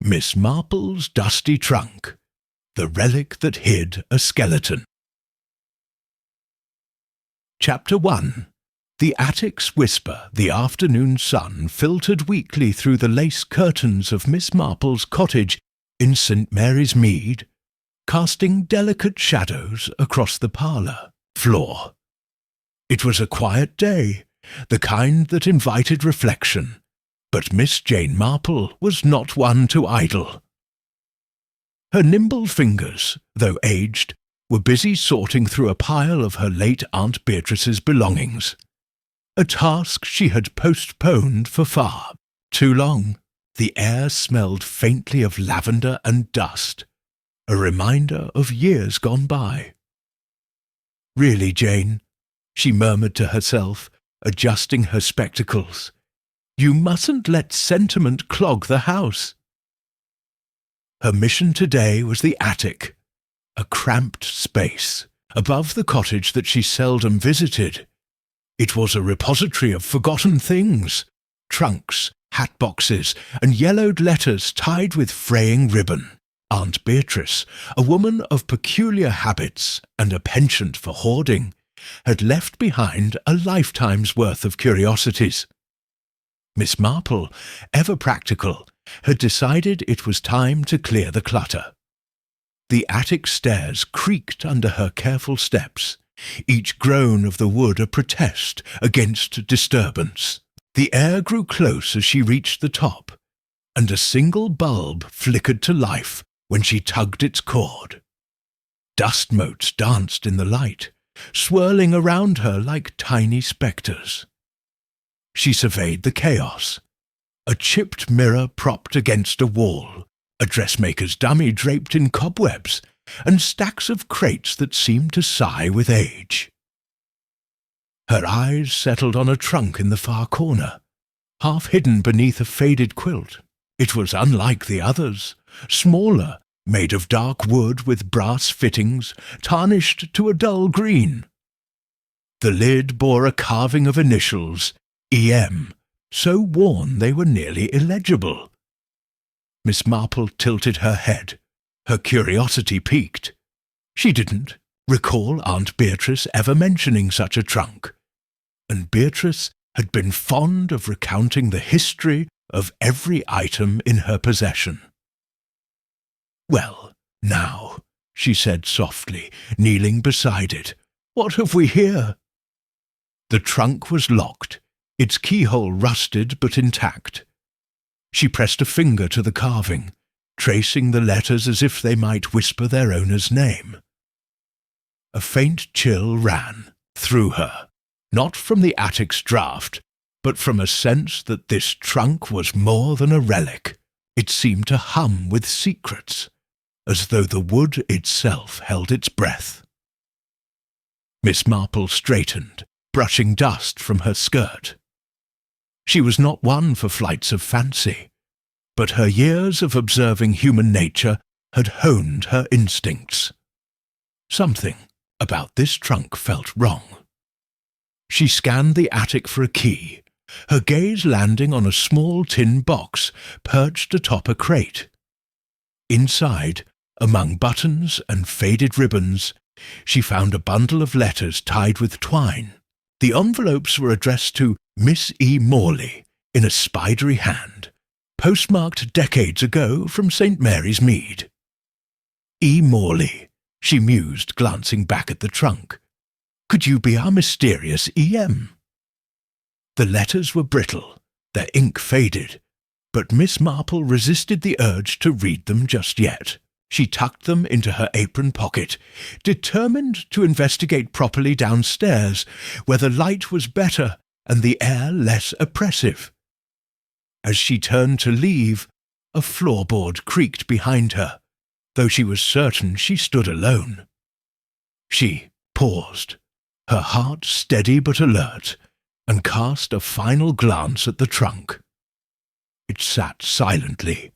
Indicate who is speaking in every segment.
Speaker 1: Miss Marple's Dusty Trunk, the relic that hid a skeleton. Chapter 1. The attic's whisper, the afternoon sun filtered weakly through the lace curtains of Miss Marple's cottage in St. Mary's Mead, casting delicate shadows across the parlour floor. It was a quiet day, the kind that invited reflection, but Miss Jane Marple was not one to idle. Her nimble fingers, though aged, were busy sorting through a pile of her late Aunt Beatrice's belongings, a task she had postponed for far too long. The air smelled faintly of lavender and dust, a reminder of years gone by. "Really, Jane," she murmured to herself, adjusting her spectacles, "you mustn't let sentiment clog the house." Her mission today was the attic, a cramped space above the cottage that she seldom visited. It was a repository of forgotten things, trunks, hat boxes, and yellowed letters tied with fraying ribbon. Aunt Beatrice, a woman of peculiar habits and a penchant for hoarding, had left behind a lifetime's worth of curiosities. Miss Marple, ever practical, had decided it was time to clear the clutter. The attic stairs creaked under her careful steps, each groan of the wood a protest against disturbance. The air grew close as she reached the top, and a single bulb flickered to life when she tugged its cord. Dust motes danced in the light, swirling around her like tiny spectres. She surveyed the chaos. A chipped mirror propped against a wall, a dressmaker's dummy draped in cobwebs, and stacks of crates that seemed to sigh with age. Her eyes settled on a trunk in the far corner, half hidden beneath a faded quilt. It was unlike the others, smaller, made of dark wood with brass fittings, tarnished to a dull green. The lid bore a carving of initials, E.M., so worn they were nearly illegible. Miss Marple tilted her head. Her curiosity piqued. She didn't recall Aunt Beatrice ever mentioning such a trunk, and Beatrice had been fond of recounting the history of every item in her possession. "Well, now," she said softly, kneeling beside it, "what have we here?" The trunk was locked, its keyhole rusted but intact. She pressed a finger to the carving, tracing the letters as if they might whisper their owner's name. A faint chill ran through her, not from the attic's draught, but from a sense that this trunk was more than a relic. It seemed to hum with secrets, as though the wood itself held its breath. Miss Marple straightened, brushing dust from her skirt. She was not one for flights of fancy, but her years of observing human nature had honed her instincts. Something about this trunk felt wrong. She scanned the attic for a key, her gaze landing on a small tin box perched atop a crate. Inside, among buttons and faded ribbons, she found a bundle of letters tied with twine. The envelopes were addressed to Miss E. Morley in a spidery hand, postmarked decades ago from St. Mary's Mead. E. Morley, she mused, glancing back at the trunk. Could you be our mysterious E.M.? The letters were brittle, their ink faded, but Miss Marple resisted the urge to read them just yet. She tucked them into her apron pocket, determined to investigate properly downstairs, where the light was better and the air less oppressive. As she turned to leave, a floorboard creaked behind her, though she was certain she stood alone. She paused, her heart steady but alert, and cast a final glance at the trunk. It sat silently,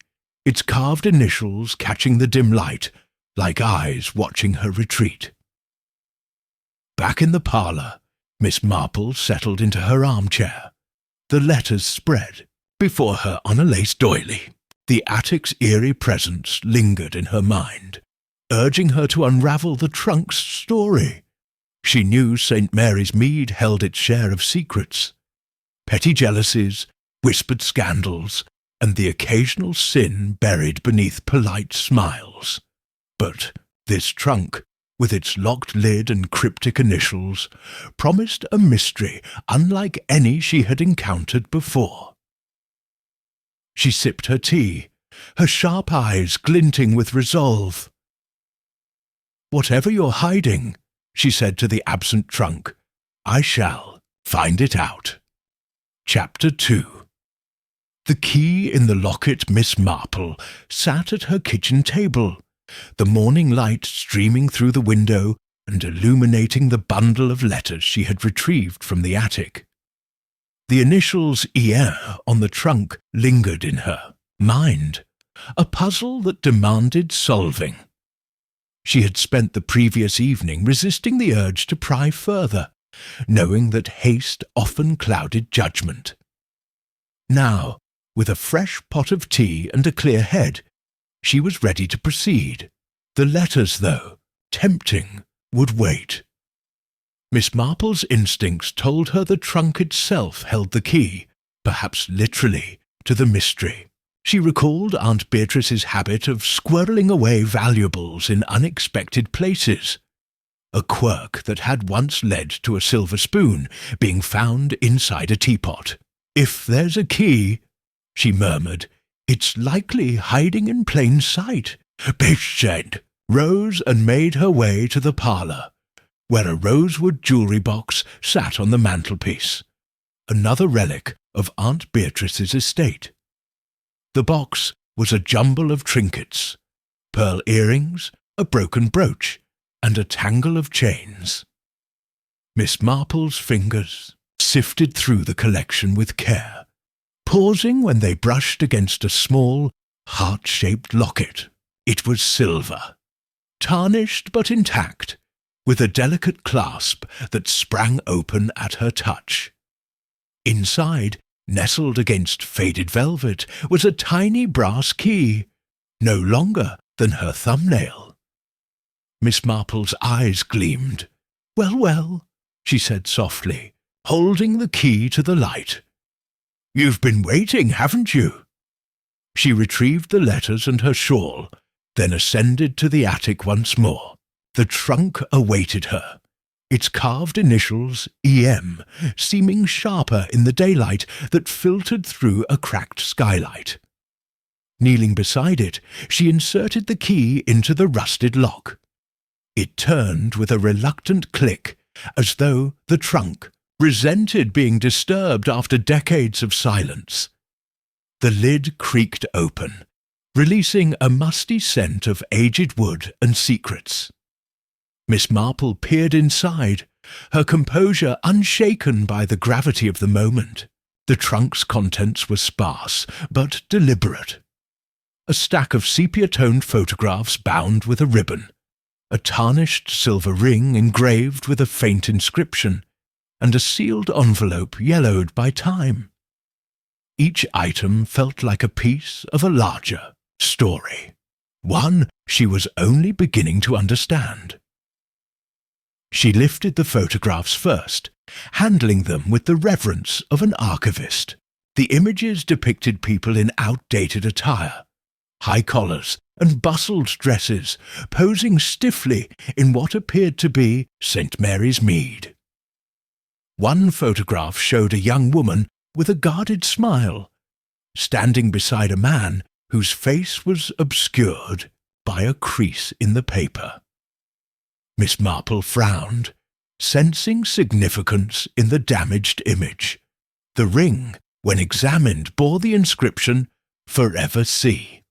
Speaker 1: its carved initials catching the dim light, like eyes watching her retreat. Back in the parlour, Miss Marple settled into her armchair. The letters spread before her on a lace doily. The attic's eerie presence lingered in her mind, urging her to unravel the trunk's story. She knew St. Mary's Mead held its share of secrets, petty jealousies, whispered scandals, and the occasional sin buried beneath polite smiles. But this trunk, with its locked lid and cryptic initials, promised a mystery unlike any she had encountered before. She sipped her tea, her sharp eyes glinting with resolve. "Whatever you're hiding," she said to the absent trunk, "I shall find it out." Chapter 2. The key in the locket Miss Marple sat at her kitchen table, the morning light streaming through the window and illuminating the bundle of letters she had retrieved from the attic. The initials EN on the trunk lingered in her mind, a puzzle that demanded solving. She had spent the previous evening resisting the urge to pry further, knowing that haste often clouded judgment. Now, with a fresh pot of tea and a clear head, she was ready to proceed. The letters, though, tempting, would wait. Miss Marple's instincts told her the trunk itself held the key, perhaps literally, to the mystery. She recalled Aunt Beatrice's habit of squirreling away valuables in unexpected places, a quirk that had once led to a silver spoon being found inside a teapot. "If there's a key," she murmured, "it's likely hiding in plain sight." Bish said, rose and made her way to the parlour, where a rosewood jewellery box sat on the mantelpiece, another relic of Aunt Beatrice's estate. The box was a jumble of trinkets, pearl earrings, a broken brooch, and a tangle of chains. Miss Marple's fingers sifted through the collection with care, pausing when they brushed against a small, heart-shaped locket. It was silver, tarnished but intact, with a delicate clasp that sprang open at her touch. Inside, nestled against faded velvet, was a tiny brass key, no longer than her thumbnail. Miss Marple's eyes gleamed. "Well, well," she said softly, holding the key to the light. "You've been waiting, haven't you?" She retrieved the letters and her shawl, then ascended to the attic once more. The trunk awaited her, its carved initials EM seeming sharper in the daylight that filtered through a cracked skylight. Kneeling beside it, she inserted the key into the rusted lock. It turned with a reluctant click, as though the trunk resented being disturbed after decades of silence. The lid creaked open, releasing a musty scent of aged wood and secrets. Miss Marple peered inside, her composure unshaken by the gravity of the moment. The trunk's contents were sparse, but deliberate. A stack of sepia-toned photographs bound with a ribbon, a tarnished silver ring engraved with a faint inscription, and a sealed envelope yellowed by time. Each item felt like a piece of a larger story, one she was only beginning to understand. She lifted the photographs first, handling them with the reverence of an archivist. The images depicted people in outdated attire, high collars and bustled dresses, posing stiffly in what appeared to be St. Mary's Mead. One photograph showed a young woman with a guarded smile, standing beside a man whose face was obscured by a crease in the paper. Miss Marple frowned, sensing significance in the damaged image. The ring, when examined, bore the inscription, "Forever C."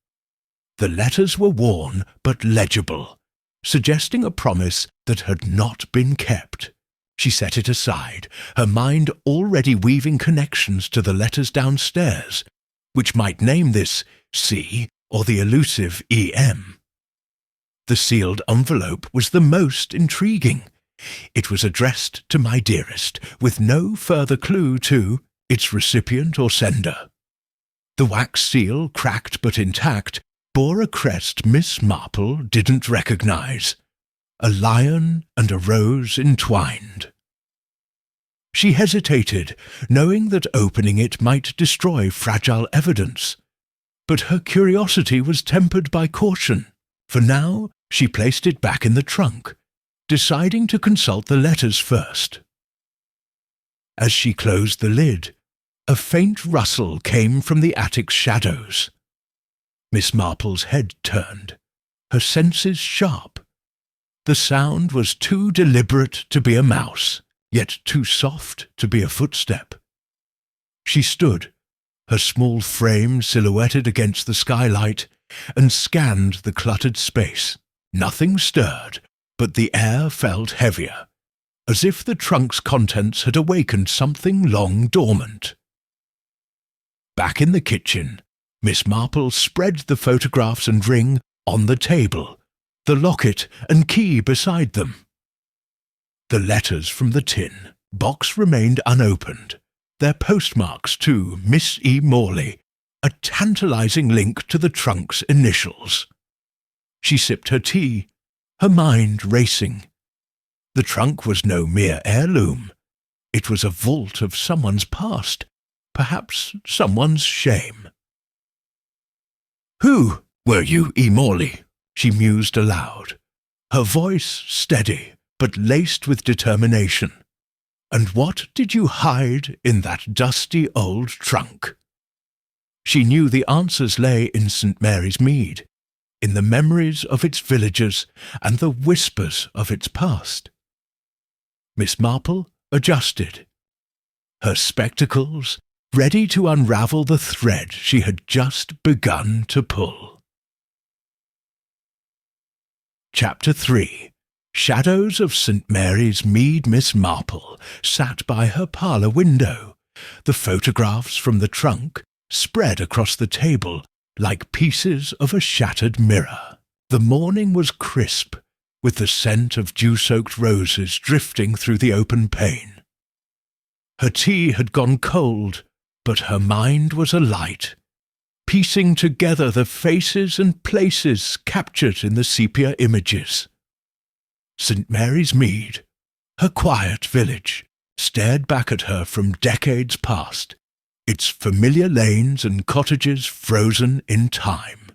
Speaker 1: The letters were worn but legible, suggesting a promise that had not been kept. She set it aside, her mind already weaving connections to the letters downstairs, which might name this C or the elusive EM. The sealed envelope was the most intriguing. It was addressed to "My dearest," with no further clue to its recipient or sender. The wax seal, cracked but intact, bore a crest Miss Marple didn't recognise, a lion and a rose entwined. She hesitated, knowing that opening it might destroy fragile evidence. But her curiosity was tempered by caution, for now she placed it back in the trunk, deciding to consult the letters first. As she closed the lid, a faint rustle came from the attic's shadows. Miss Marple's head turned, her senses sharp. The sound was too deliberate to be a mouse, yet too soft to be a footstep. She stood, her small frame silhouetted against the skylight, and scanned the cluttered space. Nothing stirred, but the air felt heavier, as if the trunk's contents had awakened something long dormant. Back in the kitchen, Miss Marple spread the photographs and ring on the table, the locket and key beside them. The letters from the tin box remained unopened, their postmarks to Miss E. Morley, a tantalizing link to the trunk's initials. She sipped her tea, her mind racing. The trunk was no mere heirloom. It was a vault of someone's past, perhaps someone's shame. "Who were you, E. Morley?" she mused aloud, her voice steady but laced with determination. "And what did you hide in that dusty old trunk?" She knew the answers lay in St. Mary's Mead, in the memories of its villagers and the whispers of its past. Miss Marple adjusted, her spectacles ready to unravel the thread she had just begun to pull. Chapter 3. Shadows of St. Mary's Mead. Miss Marple sat by her parlour window, the photographs from the trunk spread across the table like pieces of a shattered mirror. The morning was crisp, with the scent of dew-soaked roses drifting through the open pane. Her tea had gone cold, but her mind was alight, piecing together the faces and places captured in the sepia images. St. Mary's Mead, her quiet village, stared back at her from decades past, its familiar lanes and cottages frozen in time.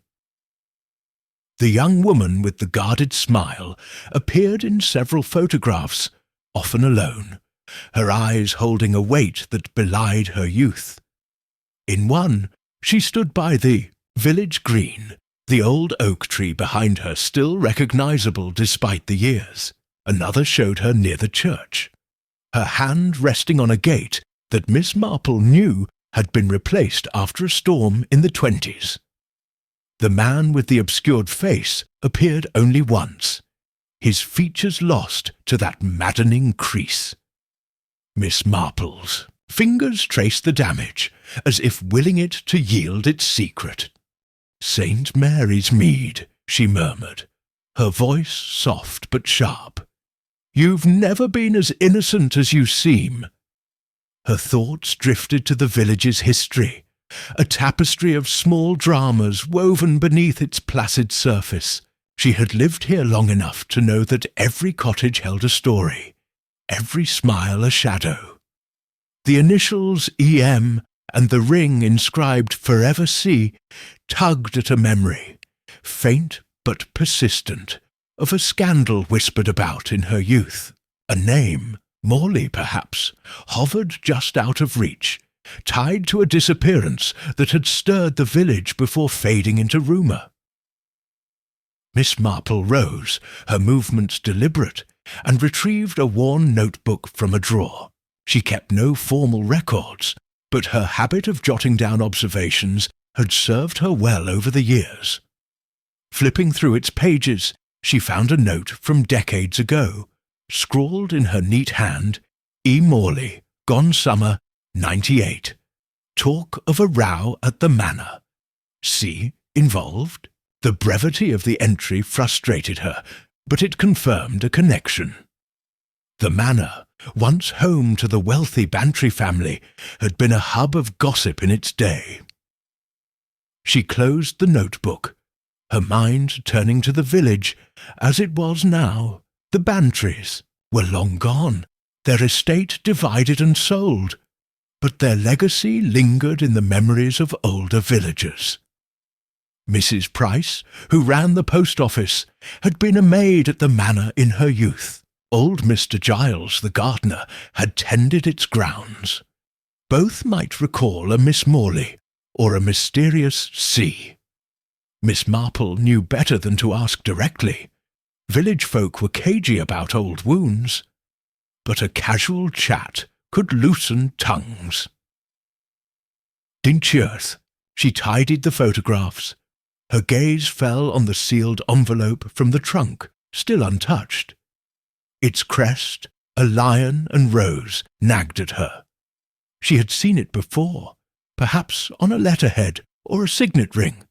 Speaker 1: The young woman with the guarded smile appeared in several photographs, often alone, her eyes holding a weight that belied her youth. In one, she stood by the village green, the old oak tree behind her still recognizable despite the years. Another showed her near the church, her hand resting on a gate that Miss Marple knew had been replaced after a storm in the 20s. The man with the obscured face appeared only once, his features lost to that maddening crease. Miss Marple's fingers traced the damage, as if willing it to yield its secret. "St. Mary's Mead," she murmured, her voice soft but sharp. "You've never been as innocent as you seem." Her thoughts drifted to the village's history, a tapestry of small dramas woven beneath its placid surface. She had lived here long enough to know that every cottage held a story, every smile a shadow. The initials E.M. and the ring inscribed "Forever C" tugged at a memory, faint but persistent, of a scandal whispered about in her youth. A name, Morley perhaps, hovered just out of reach, tied to a disappearance that had stirred the village before fading into rumour. Miss Marple rose, her movements deliberate, and retrieved a worn notebook from a drawer. She kept no formal records, but her habit of jotting down observations had served her well over the years. Flipping through its pages, she found a note from decades ago, scrawled in her neat hand, "E. Morley, gone summer, 98. Talk of a row at the manor. C. involved?" The brevity of the entry frustrated her, but it confirmed a connection. The manor, once home to the wealthy Bantry family, had been a hub of gossip in its day. She closed the notebook, her mind turning to the village as it was now. The Bantrys were long gone, their estate divided and sold, but their legacy lingered in the memories of older villagers. Mrs. Price, who ran the post office, had been a maid at the manor in her youth. Old Mr. Giles, the gardener, had tended its grounds. Both might recall a Miss Morley or a mysterious sea. Miss Marple knew better than to ask directly. Village folk were cagey about old wounds, but a casual chat could loosen tongues. Dinchurth, she tidied the photographs. Her gaze fell on the sealed envelope from the trunk, still untouched. Its crest, a lion and rose, nagged at her. She had seen it before, perhaps on a letterhead or a signet ring.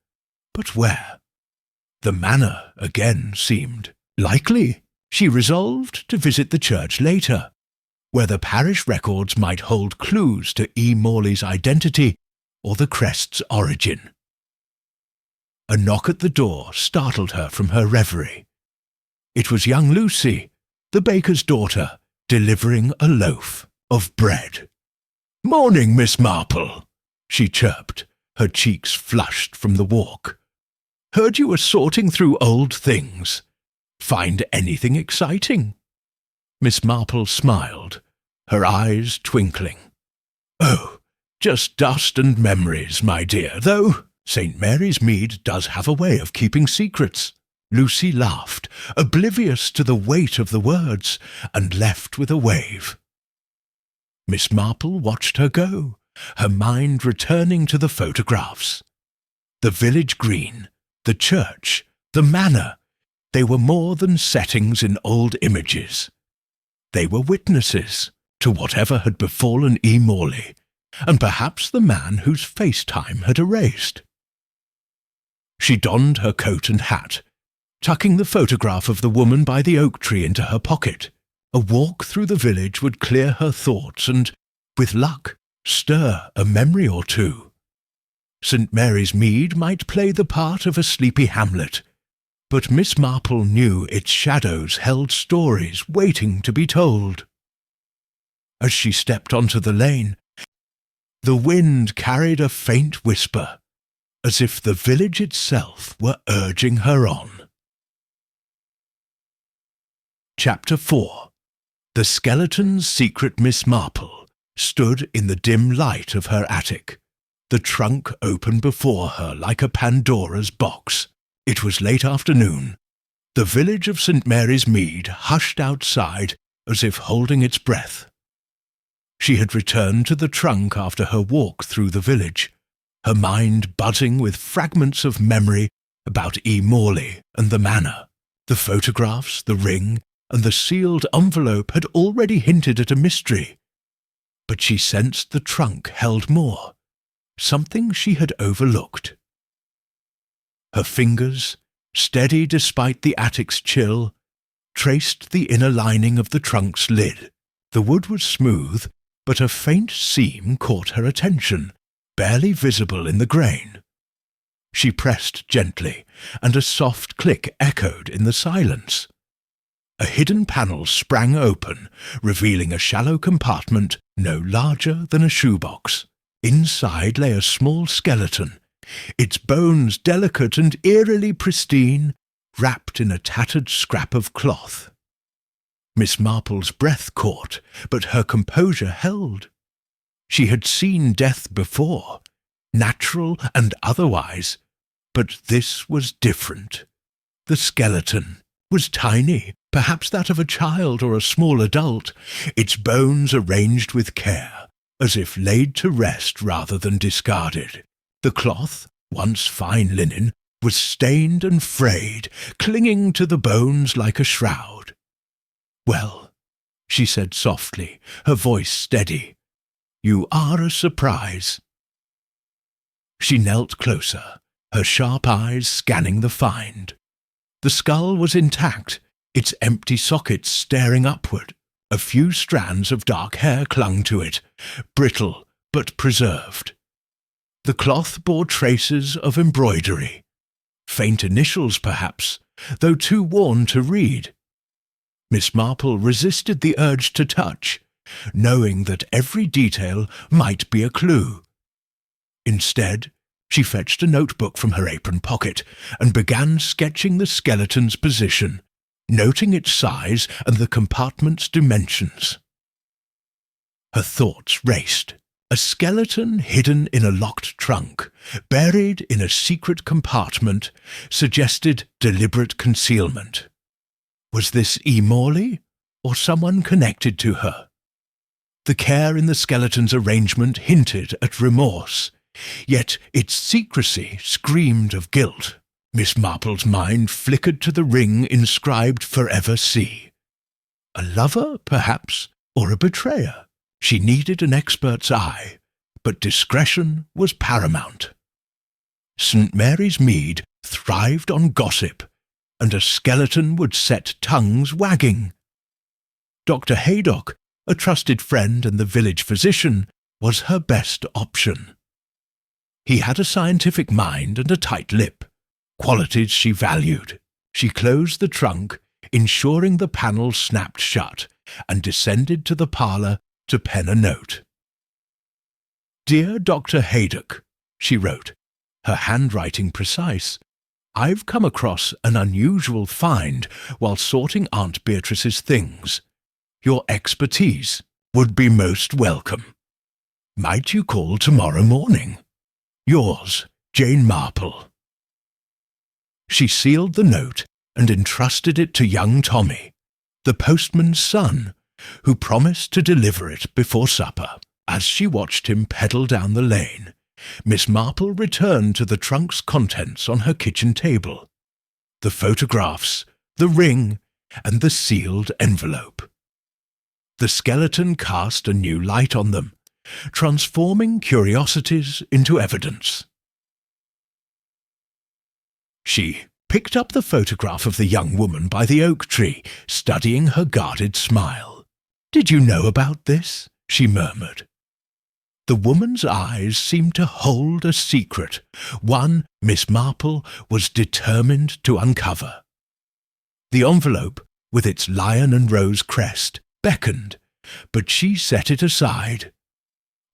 Speaker 1: But where? The manor again seemed likely. She resolved to visit the church later, where the parish records might hold clues to E. Morley's identity or the crest's origin. A knock at the door startled her from her reverie. It was young Lucy, the baker's daughter, delivering a loaf of bread. "Morning, Miss Marple," she chirped, her cheeks flushed from the walk. "Heard you were sorting through old things. Find anything exciting?" Miss Marple smiled, her eyes twinkling. "Oh, just dust and memories, my dear, though St. Mary's Mead does have a way of keeping secrets." Lucy laughed, oblivious to the weight of the words, and left with a wave. Miss Marple watched her go, her mind returning to the photographs. The village green, the church, the manor, they were more than settings in old images. They were witnesses to whatever had befallen E. Morley, and perhaps the man whose face time had erased. She donned her coat and hat, tucking the photograph of the woman by the oak tree into her pocket. A walk through the village would clear her thoughts and, with luck, stir a memory or two. St. Mary's Mead might play the part of a sleepy hamlet, but Miss Marple knew its shadows held stories waiting to be told. As she stepped onto the lane, the wind carried a faint whisper, as if the village itself were urging her on. Chapter 4. The skeleton's secret. Miss Marple stood in the dim light of her attic, the trunk open before her like a Pandora's box. It was late afternoon. The village of St. Mary's Mead hushed outside as if holding its breath. She had returned to the trunk after her walk through the village, her mind buzzing with fragments of memory about E. Morley and the manor. The photographs, the ring, and the sealed envelope had already hinted at a mystery, but she sensed the trunk held more, something she had overlooked. Her fingers, steady despite the attic's chill, traced the inner lining of the trunk's lid. The wood was smooth, but a faint seam caught her attention, barely visible in the grain. She pressed gently, and a soft click echoed in the silence. A hidden panel sprang open, revealing a shallow compartment no larger than a shoebox. Inside lay a small skeleton, its bones delicate and eerily pristine, wrapped in a tattered scrap of cloth. Miss Marple's breath caught, but her composure held. She had seen death before, natural and otherwise, but this was different. The skeleton was tiny, perhaps that of a child or a small adult, its bones arranged with care, as if laid to rest rather than discarded. The cloth, once fine linen, was stained and frayed, clinging to the bones like a shroud. "Well," she said softly, her voice steady, "you are a surprise." She knelt closer, her sharp eyes scanning the find. The skull was intact, its empty sockets staring upward. A few strands of dark hair clung to it, brittle but preserved. The cloth bore traces of embroidery. Faint initials, perhaps, though too worn to read. Miss Marple resisted the urge to touch, knowing that every detail might be a clue. Instead, she fetched a notebook from her apron pocket and began sketching the skeleton's position, noting its size and the compartment's dimensions. Her thoughts raced. A skeleton hidden in a locked trunk, buried in a secret compartment, suggested deliberate concealment. Was this E. Morley, or someone connected to her? The care in the skeleton's arrangement hinted at remorse, yet its secrecy screamed of guilt. Miss Marple's mind flickered to the ring inscribed Forever C. A lover, perhaps, or a betrayer? She needed an expert's eye, but discretion was paramount. St. Mary's Mead thrived on gossip, and a skeleton would set tongues wagging. Dr. Haydock, a trusted friend and the village physician, was her best option. He had a scientific mind and a tight lip, qualities she valued. She closed the trunk, ensuring the panel snapped shut, and descended to the parlour to pen a note. "Dear Dr. Haydock," she wrote, her handwriting precise, "I've come across an unusual find while sorting Aunt Beatrice's things. Your expertise would be most welcome. Might you call tomorrow morning? Yours, Jane Marple." She sealed the note and entrusted it to young Tommy, the postman's son, who promised to deliver it before supper. As she watched him pedal down the lane, Miss Marple returned to the trunk's contents on her kitchen table. The photographs, the ring, and the sealed envelope. The skeleton cast a new light on them, transforming curiosities into evidence. She picked up the photograph of the young woman by the oak tree, studying her guarded smile. "Did you know about this?" she murmured. The woman's eyes seemed to hold a secret, one Miss Marple was determined to uncover. The envelope, with its lion and rose crest, beckoned, but she set it aside.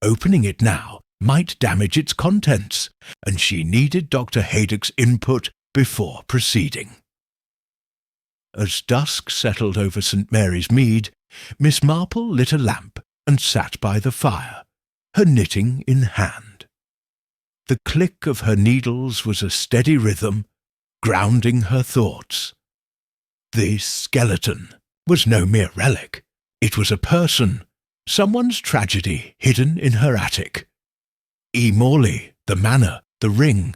Speaker 1: Opening it now might damage its contents, and she needed Dr. Haydock's input before proceeding. As dusk settled over St. Mary's Mead, Miss Marple lit a lamp and sat by the fire, her knitting in hand. The click of her needles was a steady rhythm, grounding her thoughts. This skeleton was no mere relic. It was a person, someone's tragedy hidden in her attic. E. Morley, the manor, the ring,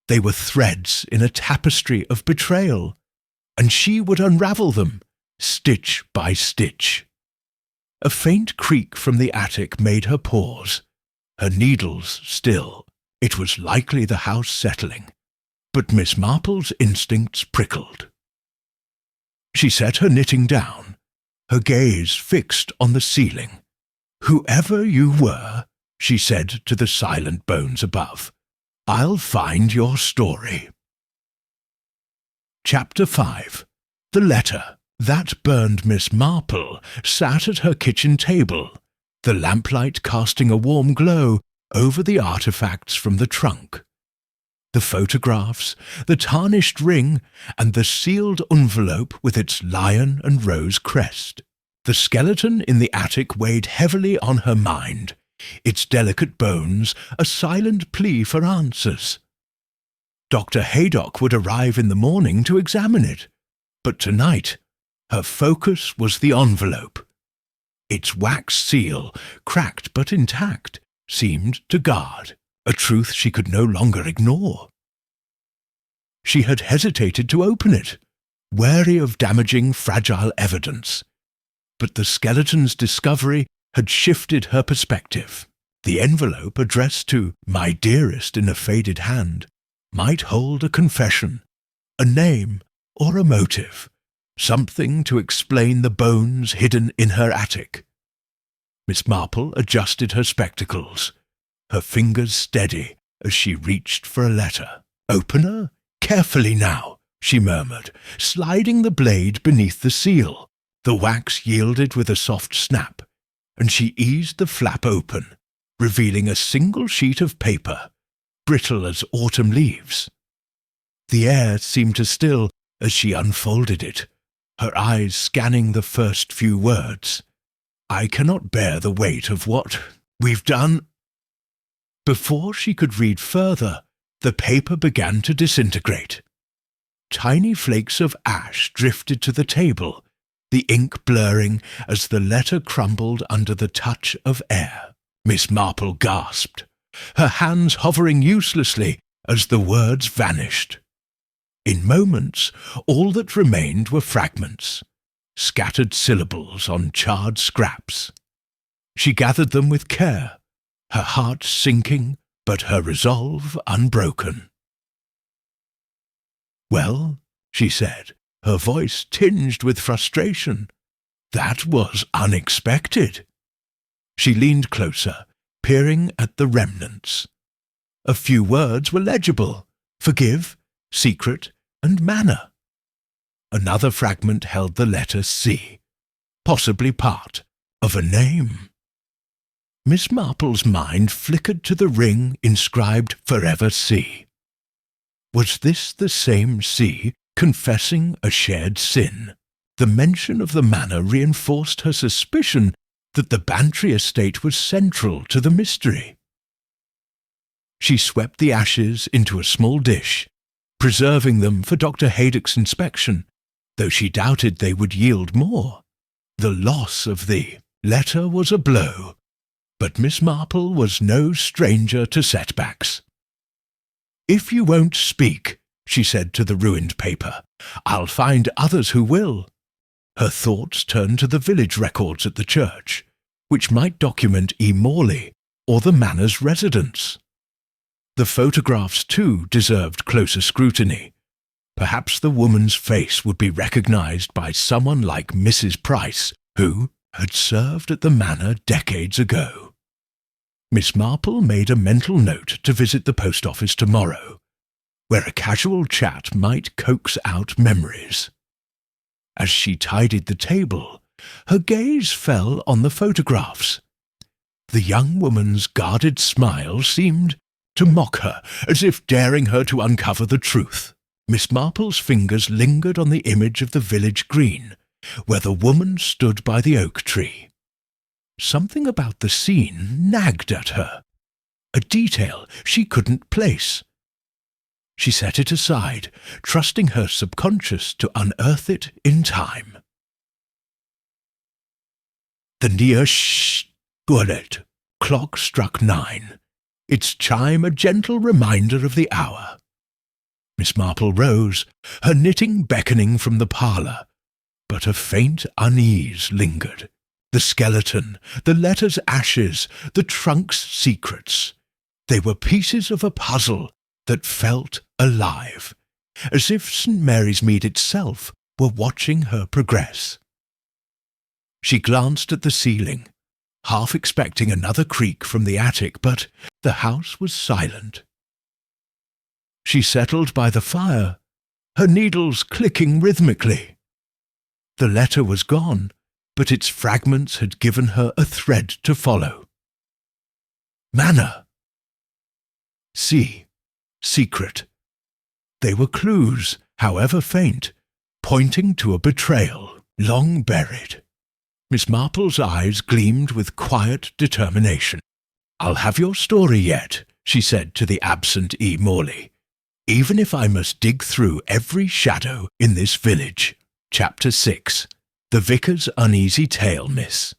Speaker 1: they were threads in a tapestry of betrayal, and she would unravel them, stitch by stitch. A faint creak from the attic made her pause, her needles still. It was likely the house settling, but Miss Marple's instincts prickled. She set her knitting down, her gaze fixed on the ceiling. "Whoever you were," she said to the silent bones above, "I'll find your story." Chapter 5. The Letter. That burned Miss Marple sat at her kitchen table, the lamplight casting a warm glow over the artefacts from the trunk. The photographs, the tarnished ring, and the sealed envelope with its lion and rose crest. The skeleton in the attic weighed heavily on her mind, its delicate bones a silent plea for answers. Dr. Haydock would arrive in the morning to examine it, but tonight her focus was the envelope. Its wax seal, cracked but intact, seemed to guard, a truth she could no longer ignore. She had hesitated to open it, wary of damaging fragile evidence, but the skeleton's discovery had shifted her perspective. The envelope, addressed to "My Dearest" in a faded hand, might hold a confession, a name, or a motive, something to explain the bones hidden in her attic. Miss Marple adjusted her spectacles, her fingers steady as she reached for a letter. "Opener? Carefully now," she murmured, sliding the blade beneath the seal. The wax yielded with a soft snap, and she eased the flap open, revealing a single sheet of paper, brittle as autumn leaves. The air seemed to still as she unfolded it, her eyes scanning the first few words. "I cannot bear the weight of what we've done." Before she could read further, the paper began to disintegrate. Tiny flakes of ash drifted to the table, the ink blurring as the letter crumbled under the touch of air. Miss Marple gasped, her hands hovering uselessly as the words vanished. In moments, all that remained were fragments, scattered syllables on charred scraps. She gathered them with care, her heart sinking, but her resolve unbroken. "Well," she said, her voice tinged with frustration, "that was unexpected." She leaned closer, peering at the remnants. A few words were legible: forgive, secret, and manner. Another fragment held the letter C, possibly part of a name. Miss Marple's mind flickered to the ring inscribed Forever C. Was this the same C confessing a shared sin? The mention of the manor reinforced her suspicion that the Bantry estate was central to the mystery. She swept the ashes into a small dish, preserving them for Dr. Haydock's inspection, though she doubted they would yield more. The loss of the letter was a blow, but Miss Marple was no stranger to setbacks. "If you won't speak," she said to the ruined paper, "I'll find others who will." Her thoughts turned to the village records at the church, which might document E. Morley or the manor's residents. The photographs, too, deserved closer scrutiny. Perhaps the woman's face would be recognized by someone like Mrs. Price, who had served at the manor decades ago. Miss Marple made a mental note to visit the post office tomorrow, where a casual chat might coax out memories. As she tidied the table, her gaze fell on the photographs. The young woman's guarded smile seemed to mock her, as if daring her to uncover the truth. Miss Marple's fingers lingered on the image of the village green, where the woman stood by the oak tree. Something about the scene nagged at her, a detail she couldn't place. She set it aside, trusting her subconscious to unearth it in time. The near Whodunit clock struck 9, its chime a gentle reminder of the hour. Miss Marple rose, her knitting beckoning from the parlour, but a faint unease lingered. The skeleton, the letter's ashes, the trunk's secrets. They were pieces of a puzzle that felt alive, as if St. Mary's Mead itself were watching her progress. She glanced at the ceiling, half expecting another creak from the attic, but the house was silent. She settled by the fire, her needles clicking rhythmically. The letter was gone, but its fragments had given her a thread to follow. Manor. Secret. They were clues, however faint, pointing to a betrayal long buried. Miss Marple's eyes gleamed with quiet determination. "I'll have your story yet," she said to the absent E. Morley, "even if I must dig through every shadow in this village." Chapter 6. The Vicar's Uneasy Tale, Miss.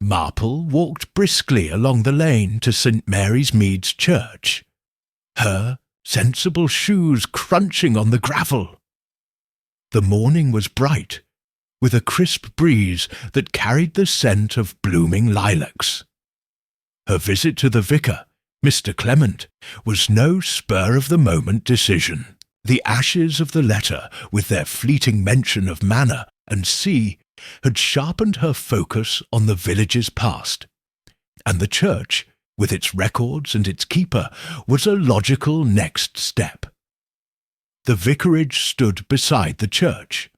Speaker 1: Marple walked briskly along the lane to St. Mary's Mead's church, her sensible shoes crunching on the gravel. The morning was bright, with a crisp breeze that carried the scent of blooming lilacs. Her visit to the vicar, Mr. Clement, was no spur-of-the-moment decision. The ashes of the letter, with their fleeting mention of manor and sea, had sharpened her focus on the village's past, and the church with its records and its keeper, was a logical next step. The vicarage stood beside the church,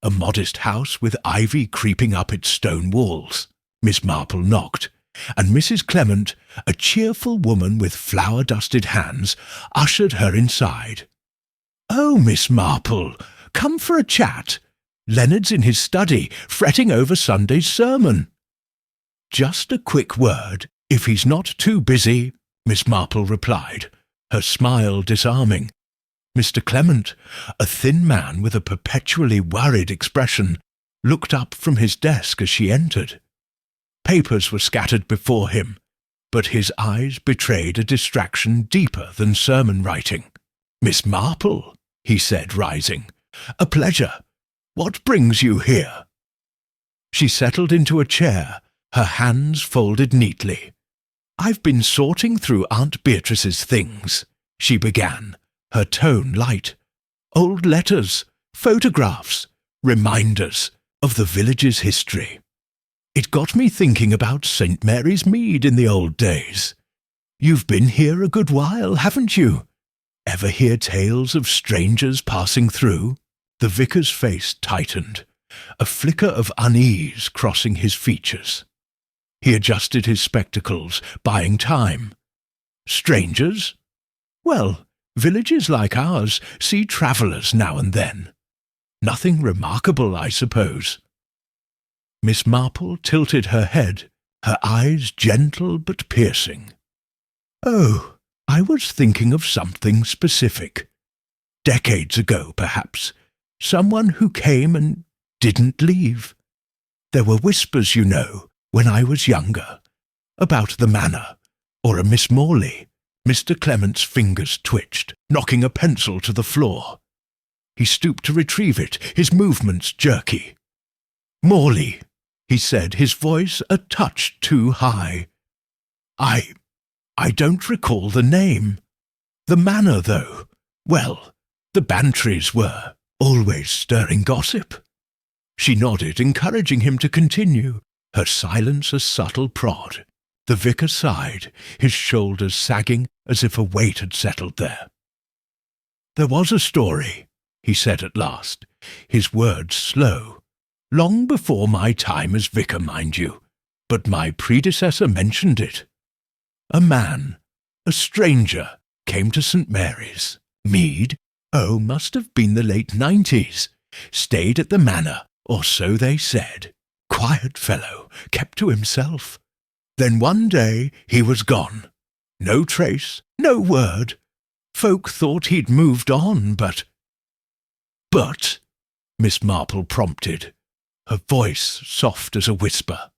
Speaker 1: a modest house with ivy creeping up its stone walls. Miss Marple knocked, and Mrs. Clement, a cheerful woman with flour-dusted hands, ushered her inside. "Oh, Miss Marple, come for a chat. Leonard's in his study, fretting over Sunday's sermon." "Just a quick word, if he's not too busy," Miss Marple replied, her smile disarming. Mr. Clement, a thin man with a perpetually worried expression, looked up from his desk as she entered. Papers were scattered before him, but his eyes betrayed a distraction deeper than sermon writing. "Miss Marple," he said, rising, "a pleasure. What brings you here?" She settled into a chair, her hands folded neatly. "I've been sorting through Aunt Beatrice's things," she began, her tone light. "Old letters, photographs, reminders of the village's history. It got me thinking about St. Mary's Mead in the old days. You've been here a good while, haven't you? Ever hear tales of strangers passing through?" The vicar's face tightened, a flicker of unease crossing his features. He adjusted his spectacles, buying time. "Strangers? Well, villages like ours see travellers now and then. Nothing remarkable, I suppose." Miss Marple tilted her head, her eyes gentle but piercing. "Oh, I was thinking of something specific. Decades ago, perhaps. Someone who came and didn't leave. There were whispers, you know, when I was younger, about the manor, or a Miss Morley." Mr. Clement's fingers twitched, knocking a pencil to the floor. He stooped to retrieve it, his movements jerky. "Morley," he said, his voice a touch too high. I don't recall the name. The manor, though. Well, the Bantrys were always stirring gossip." She nodded, encouraging him to continue, her silence a subtle prod. The vicar sighed, his shoulders sagging as if a weight had settled there. "There was a story," he said at last, his words slow. "Long before my time as vicar, mind you, but my predecessor mentioned it. A man, a stranger, came to St. Mary's. Mead, must have been the late 90s. Stayed at the manor, or so they said. Quiet fellow, kept to himself. Then one day he was gone. No trace, no word. Folk thought he'd moved on, but—" "But," Miss Marple prompted, her voice soft as a whisper.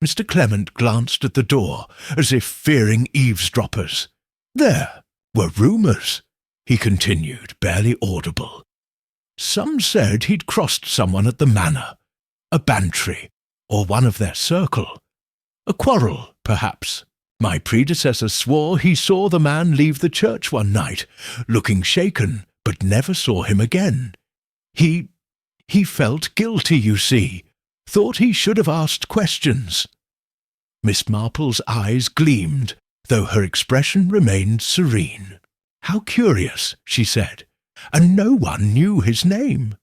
Speaker 1: Mr. Clement glanced at the door, as if fearing eavesdroppers. "There were rumours," he continued, barely audible. "Some said he'd crossed someone at the manor, a Bantry, or one of their circle. A quarrel, perhaps. My predecessor swore he saw the man leave the church one night, looking shaken, but never saw him again. He felt guilty, you see. Thought he should have asked questions." Miss Marple's eyes gleamed, though her expression remained serene. "How curious," she said, "and no one knew his name."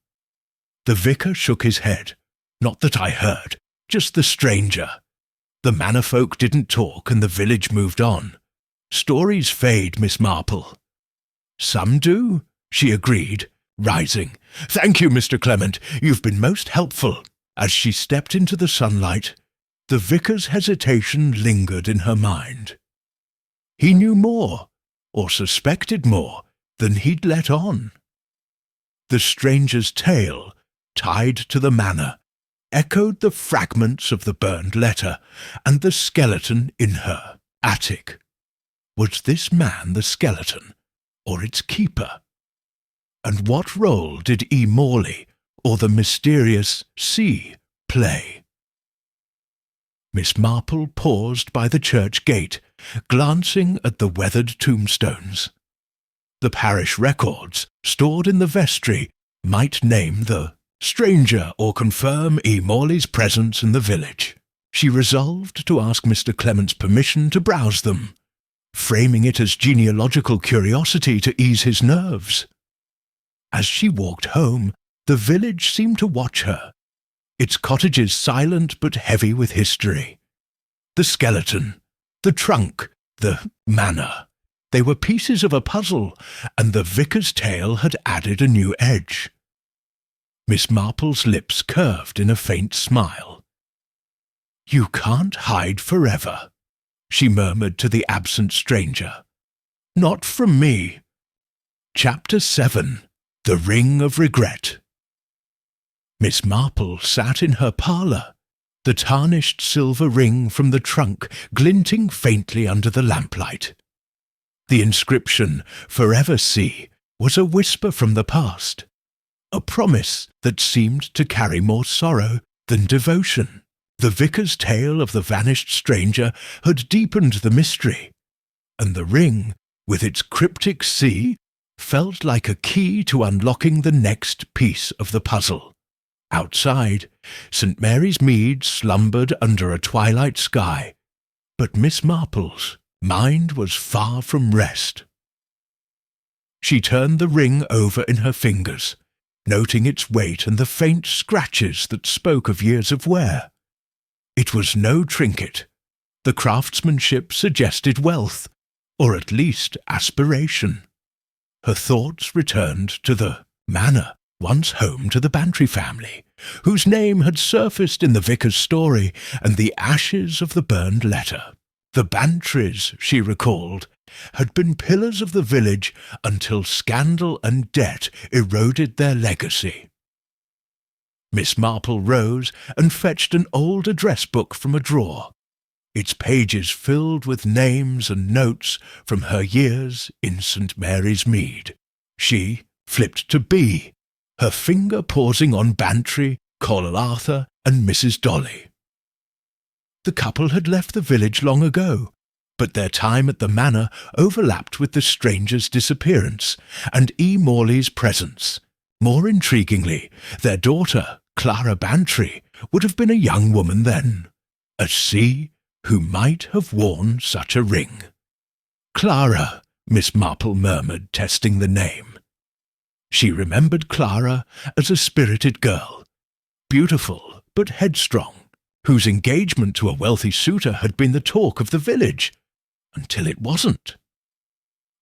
Speaker 1: The vicar shook his head. "Not that I heard, just the stranger. The manor folk didn't talk and the village moved on. Stories fade, Miss Marple." "Some do," she agreed, rising. "Thank you, Mr. Clement. You've been most helpful." As she stepped into the sunlight, the vicar's hesitation lingered in her mind. He knew more, or suspected more, than he'd let on. The stranger's tale, tied to the manor, echoed the fragments of the burned letter and the skeleton in her attic. Was this man the skeleton, or its keeper? And what role did E. Morley, or the mysterious C, play? Miss Marple paused by the church gate, glancing at the weathered tombstones. The parish records, stored in the vestry, might name the stranger or confirm E. Morley's presence in the village. She resolved to ask Mr. Clement's permission to browse them, framing it as genealogical curiosity to ease his nerves. As she walked home, the village seemed to watch her, its cottages silent but heavy with history. The skeleton, the trunk, the manor, they were pieces of a puzzle, and the vicar's tale had added a new edge. Miss Marple's lips curved in a faint smile. "You can't hide forever," she murmured to the absent stranger. "Not from me." Chapter 7. The Ring of Regret. Miss Marple sat in her parlour, the tarnished silver ring from the trunk glinting faintly under the lamplight. The inscription, "Forever See," was a whisper from the past, a promise that seemed to carry more sorrow than devotion. The vicar's tale of the vanished stranger had deepened the mystery, and the ring, with its cryptic C, felt like a key to unlocking the next piece of the puzzle. Outside, St. Mary's Mead slumbered under a twilight sky, but Miss Marple's mind was far from rest. She turned the ring over in her fingers, noting its weight and the faint scratches that spoke of years of wear. It was no trinket. The craftsmanship suggested wealth, or at least aspiration. Her thoughts returned to the manor, once home to the Bantry family, whose name had surfaced in the vicar's story, and the ashes of the burned letter. The Bantrys, she recalled, had been pillars of the village until scandal and debt eroded their legacy. Miss Marple rose and fetched an old address book from a drawer, its pages filled with names and notes from her years in St. Mary's Mead. She flipped to B, her finger pausing on Bantry, Coll Arthur, and Mrs. Dolly. The couple had left the village long ago, but their time at the manor overlapped with the stranger's disappearance and E. Morley's presence. More intriguingly, their daughter, Clara Bantry, would have been a young woman then, a C who might have worn such a ring. "Clara," Miss Marple murmured, testing the name. She remembered Clara as a spirited girl, beautiful but headstrong, whose engagement to a wealthy suitor had been the talk of the village, until it wasn't.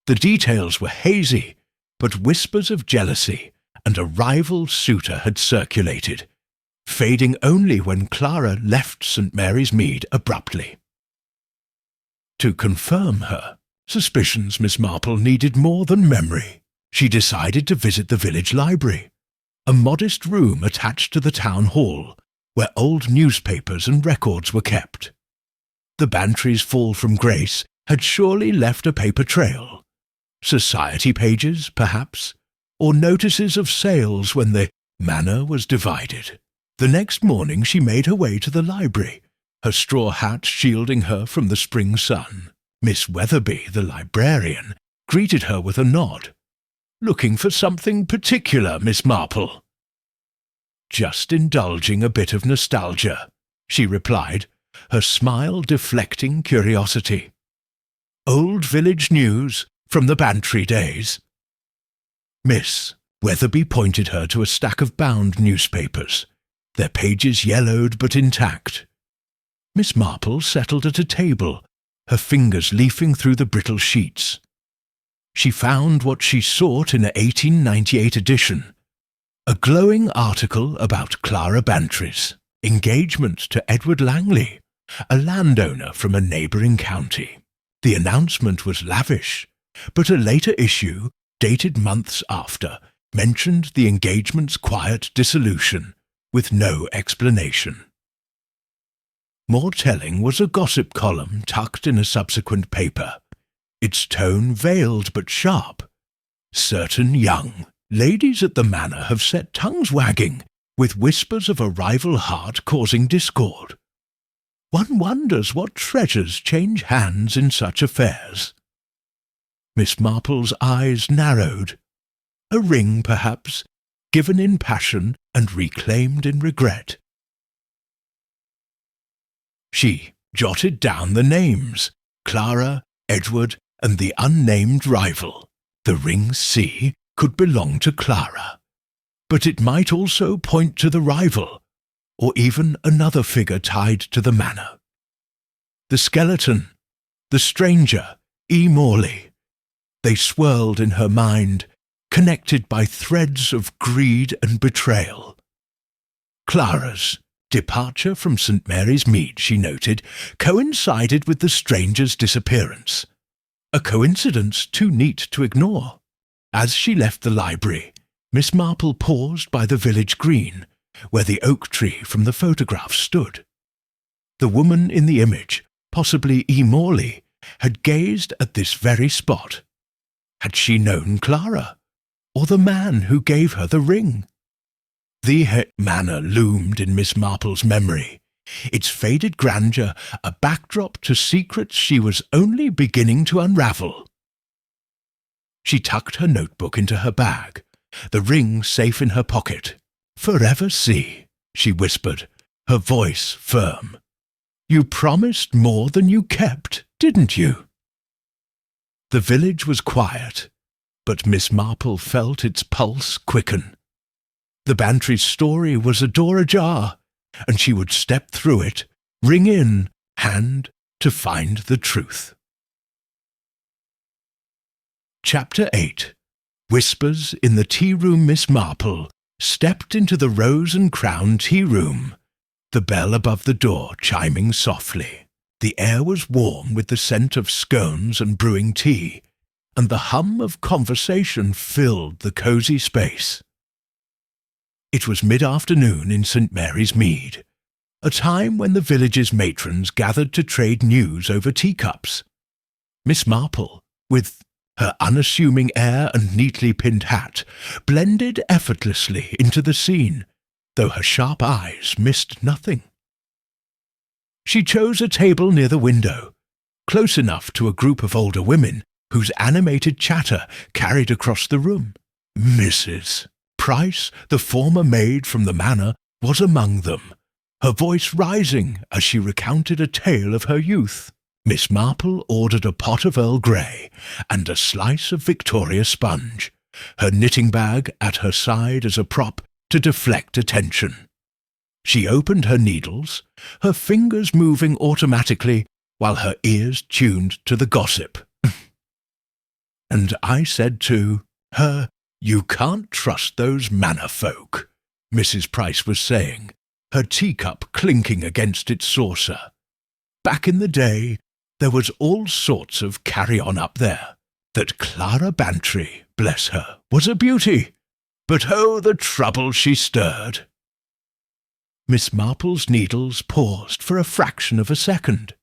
Speaker 1: The details were hazy, but whispers of jealousy and a rival suitor had circulated, fading only when Clara left St. Mary's Mead abruptly. To confirm her suspicions, Miss Marple needed more than memory. She decided to visit the village library, a modest room attached to the town hall, where old newspapers and records were kept. The Bantry's fall from grace had surely left a paper trail. Society pages, perhaps, or notices of sales when the manor was divided. The next morning she made her way to the library, her straw hat shielding her from the spring sun. Miss Weatherby, the librarian, greeted her with a nod. "Looking for something particular, Miss Marple?" "Just indulging a bit of nostalgia," she replied, her smile deflecting curiosity. "Old village news from the Bantry days?" Miss Weatherby pointed her to a stack of bound newspapers, their pages yellowed but intact. Miss Marple settled at a table, her fingers leafing through the brittle sheets. She found what she sought in an 1898 edition, a glowing article about Clara Bantry's engagement to Edward Langley, a landowner from a neighbouring county. The announcement was lavish, but a later issue, dated months after, mentioned the engagement's quiet dissolution, with no explanation. More telling was a gossip column tucked in a subsequent paper, its tone veiled but sharp. "Certain young ladies at the manor have set tongues wagging, with whispers of a rival heart causing discord. One wonders what treasures change hands in such affairs." Miss Marple's eyes narrowed. A ring, perhaps, given in passion and reclaimed in regret. She jotted down the names: Clara, Edward, and the unnamed rival. The ring C could belong to Clara, but it might also point to the rival, or even another figure tied to the manor. The skeleton, the stranger, E. Morley. They swirled in her mind, connected by threads of greed and betrayal. Clara's departure from St. Mary's Mead, she noted, coincided with the stranger's disappearance. A coincidence too neat to ignore. As she left the library, Miss Marple paused by the village green, where the oak tree from the photograph stood. The woman in the image, possibly E. Morley, had gazed at this very spot. Had she known Clara, or the man who gave her the ring? The manor loomed in Miss Marple's memory, its faded grandeur a backdrop to secrets she was only beginning to unravel. She tucked her notebook into her bag, the ring safe in her pocket. "Forever see," she whispered, her voice firm. "You promised more than you kept, didn't you?" The village was quiet, but Miss Marple felt its pulse quicken. The Bantry's story was a door ajar, and she would step through it, ring in hand, to find the truth. Chapter 8. Whispers in the tea-room. Miss Marple stepped into the Rose and Crown tea-room, the bell above the door chiming softly. The air was warm with the scent of scones and brewing tea, and the hum of conversation filled the cosy space. It was mid-afternoon in St. Mary's Mead, a time when the village's matrons gathered to trade news over teacups. Miss Marple, with her unassuming air and neatly pinned hat, blended effortlessly into the scene, though her sharp eyes missed nothing. She chose a table near the window, close enough to a group of older women whose animated chatter carried across the room. Mrs. Price, the former maid from the manor, was among them, her voice rising as she recounted a tale of her youth. Miss Marple ordered a pot of Earl Grey and a slice of Victoria sponge, her knitting bag at her side as a prop to deflect attention. She opened her needles, her fingers moving automatically while her ears tuned to the gossip. And I said to her, "You can't trust those manor folk," Mrs. Price was saying, her teacup clinking against its saucer. Back in the day, there was all sorts of carry-on up there. That Clara Bantry, bless her, was a beauty, but oh, the trouble she stirred. Miss Marple's needles paused for a fraction of a second.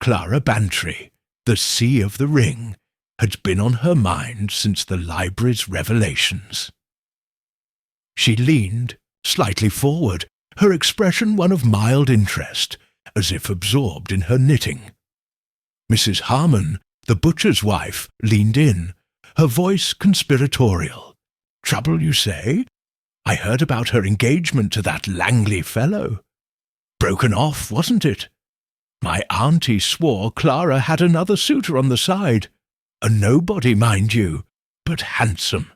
Speaker 1: Clara Bantry, the sea of the ring, had been on her mind since the library's revelations. She leaned slightly forward, her expression one of mild interest, as if absorbed in her knitting. Mrs. Harmon, the butcher's wife, leaned in, her voice conspiratorial. "Trouble, you say? I heard about her engagement to that Langley fellow. Broken off, wasn't it? My auntie swore Clara had another suitor on the side. A nobody, mind you, but handsome."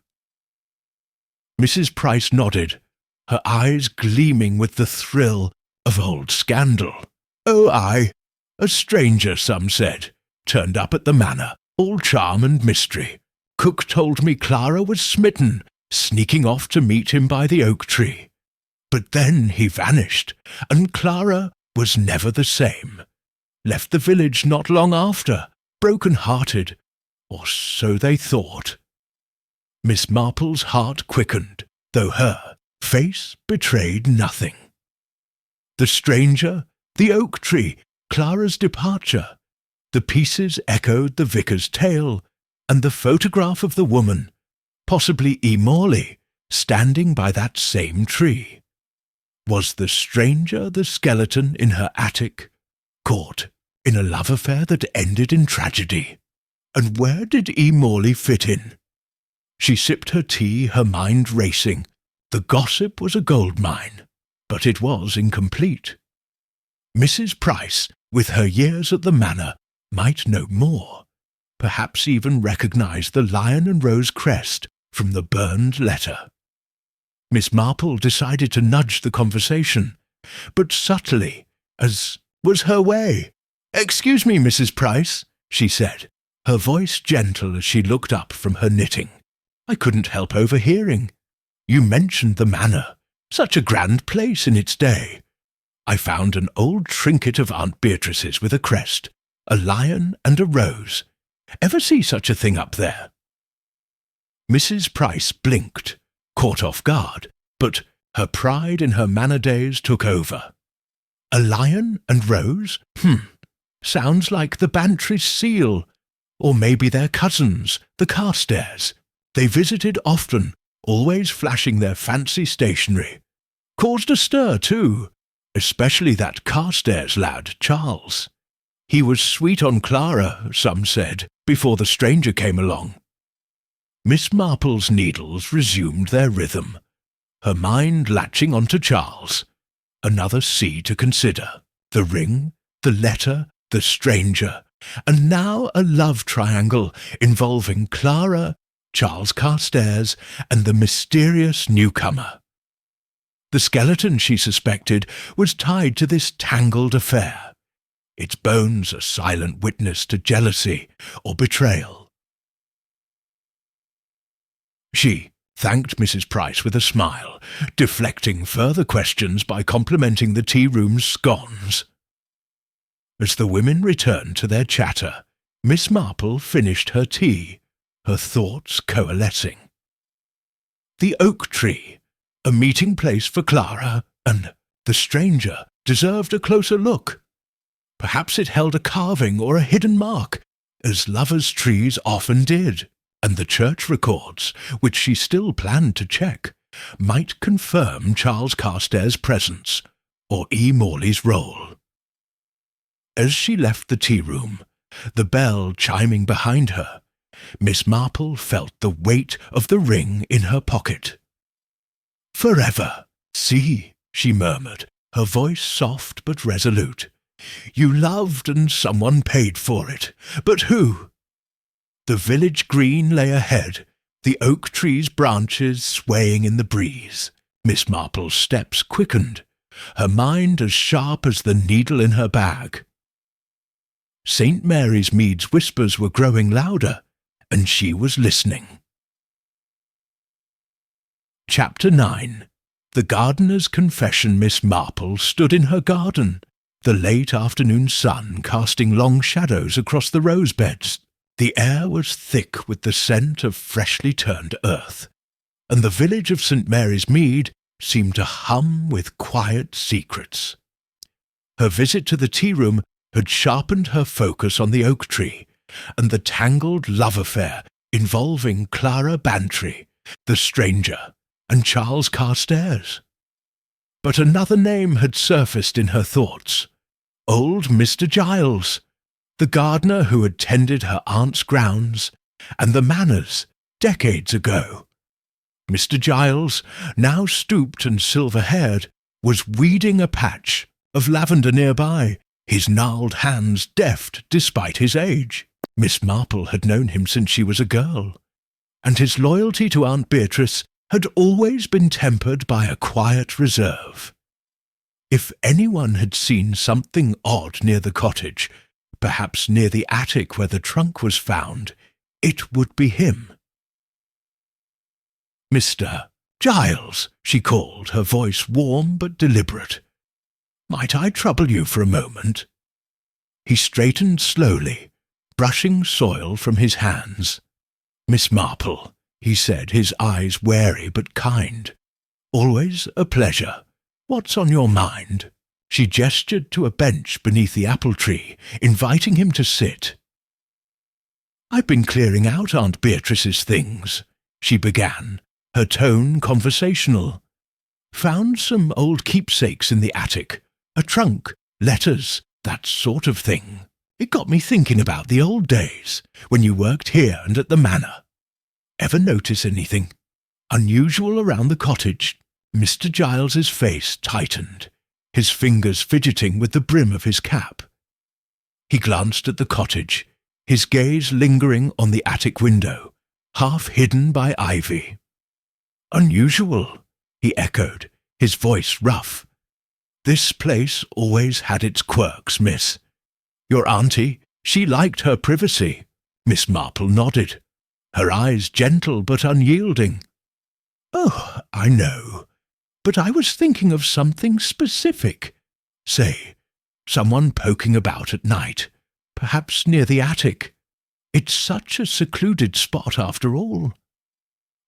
Speaker 1: Mrs. Price nodded, her eyes gleaming with the thrill of old scandal. "Oh, aye, a stranger, some said, turned up at the manor, all charm and mystery. Cook told me Clara was smitten, sneaking off to meet him by the oak tree. But then he vanished, and Clara was never the same. Left the village not long after, broken-hearted, or so they thought." Miss Marple's heart quickened, though her face betrayed nothing. The stranger, the oak tree, Clara's departure. The pieces echoed the vicar's tale, and the photograph of the woman, possibly E. Morley, standing by that same tree. Was the stranger the skeleton in her attic, caught in a love affair that ended in tragedy? And where did E. Morley fit in? She sipped her tea, her mind racing. The gossip was a goldmine, but it was incomplete. Mrs. Price, with her years at the manor, might know more, perhaps even recognise the lion and rose crest from the burned letter. Miss Marple decided to nudge the conversation, but subtly, as was her way. "Excuse me, Mrs. Price," she said, her voice gentle as she looked up from her knitting. "I couldn't help overhearing. You mentioned the manor, such a grand place in its day. I found an old trinket of Aunt Beatrice's with a crest, a lion and a rose. Ever see such a thing up there?" Mrs. Price blinked, caught off guard, but her pride in her manor days took over. "A lion and rose? Sounds like the Bantry's seal, or maybe their cousins, the Carstairs. They visited often, always flashing their fancy stationery. Caused a stir, too, especially that Carstairs lad, Charles. He was sweet on Clara, some said, before the stranger came along." Miss Marple's needles resumed their rhythm, her mind latching onto Charles. Another C to consider: the ring, the letter, the stranger, and now a love triangle involving Clara, Charles Carstairs, and the mysterious newcomer. The skeleton, she suspected, was tied to this tangled affair, its bones a silent witness to jealousy or betrayal. She thanked Mrs. Price with a smile, deflecting further questions by complimenting the tea-room's scones. As the women returned to their chatter, Miss Marple finished her tea, her thoughts coalescing. The oak tree, a meeting place for Clara, and the stranger deserved a closer look. Perhaps it held a carving or a hidden mark, as lovers' trees often did, and the church records, which she still planned to check, might confirm Charles Carstairs' presence, or E. Morley's role. As she left the tea-room, the bell chiming behind her, Miss Marple felt the weight of the ring in her pocket. "Forever, see," she murmured, her voice soft but resolute. "You loved and someone paid for it, but who?" The village green lay ahead, the oak tree's branches swaying in the breeze. Miss Marple's steps quickened, her mind as sharp as the needle in her bag. St. Mary's Mead's whispers were growing louder, and she was listening. Chapter 9. The gardener's confession. Miss Marple stood in her garden, the late afternoon sun casting long shadows across the rose beds. The air was thick with the scent of freshly turned earth, and the village of St. Mary's Mead seemed to hum with quiet secrets. Her visit to the tea-room had sharpened her focus on the oak tree and the tangled love affair involving Clara Bantry, the stranger, and Charles Carstairs. But another name had surfaced in her thoughts: old Mr. Giles, the gardener who had tended her aunt's grounds, and the manors, decades ago. Mr. Giles, now stooped and silver-haired, was weeding a patch of lavender nearby, his gnarled hands deft despite his age. Miss Marple had known him since she was a girl, and his loyalty to Aunt Beatrice had always been tempered by a quiet reserve. If anyone had seen something odd near the cottage, perhaps near the attic where the trunk was found, it would be him. "Mr. Giles," she called, her voice warm but deliberate. "Might I trouble you for a moment?" He straightened slowly, brushing soil from his hands. "Miss Marple," he said, his eyes wary but kind. "Always a pleasure. What's on your mind?" She gestured to a bench beneath the apple tree, inviting him to sit. "I've been clearing out Aunt Beatrice's things," she began, her tone conversational. "Found some old keepsakes in the attic, a trunk, letters, that sort of thing. It got me thinking about the old days, when you worked here and at the manor. Ever notice anything unusual around the cottage?" Mr. Giles's face tightened. his fingers fidgeting with the brim of his cap. He glanced at the cottage, his gaze lingering on the attic window, half hidden by ivy. "Unusual," he echoed, his voice rough. "This place always had its quirks, miss. Your auntie, she liked her privacy." Miss Marple nodded, her eyes gentle but unyielding. "Oh, I know, but I was thinking of something specific. Say, someone poking about at night, perhaps near the attic. It's such a secluded spot after all."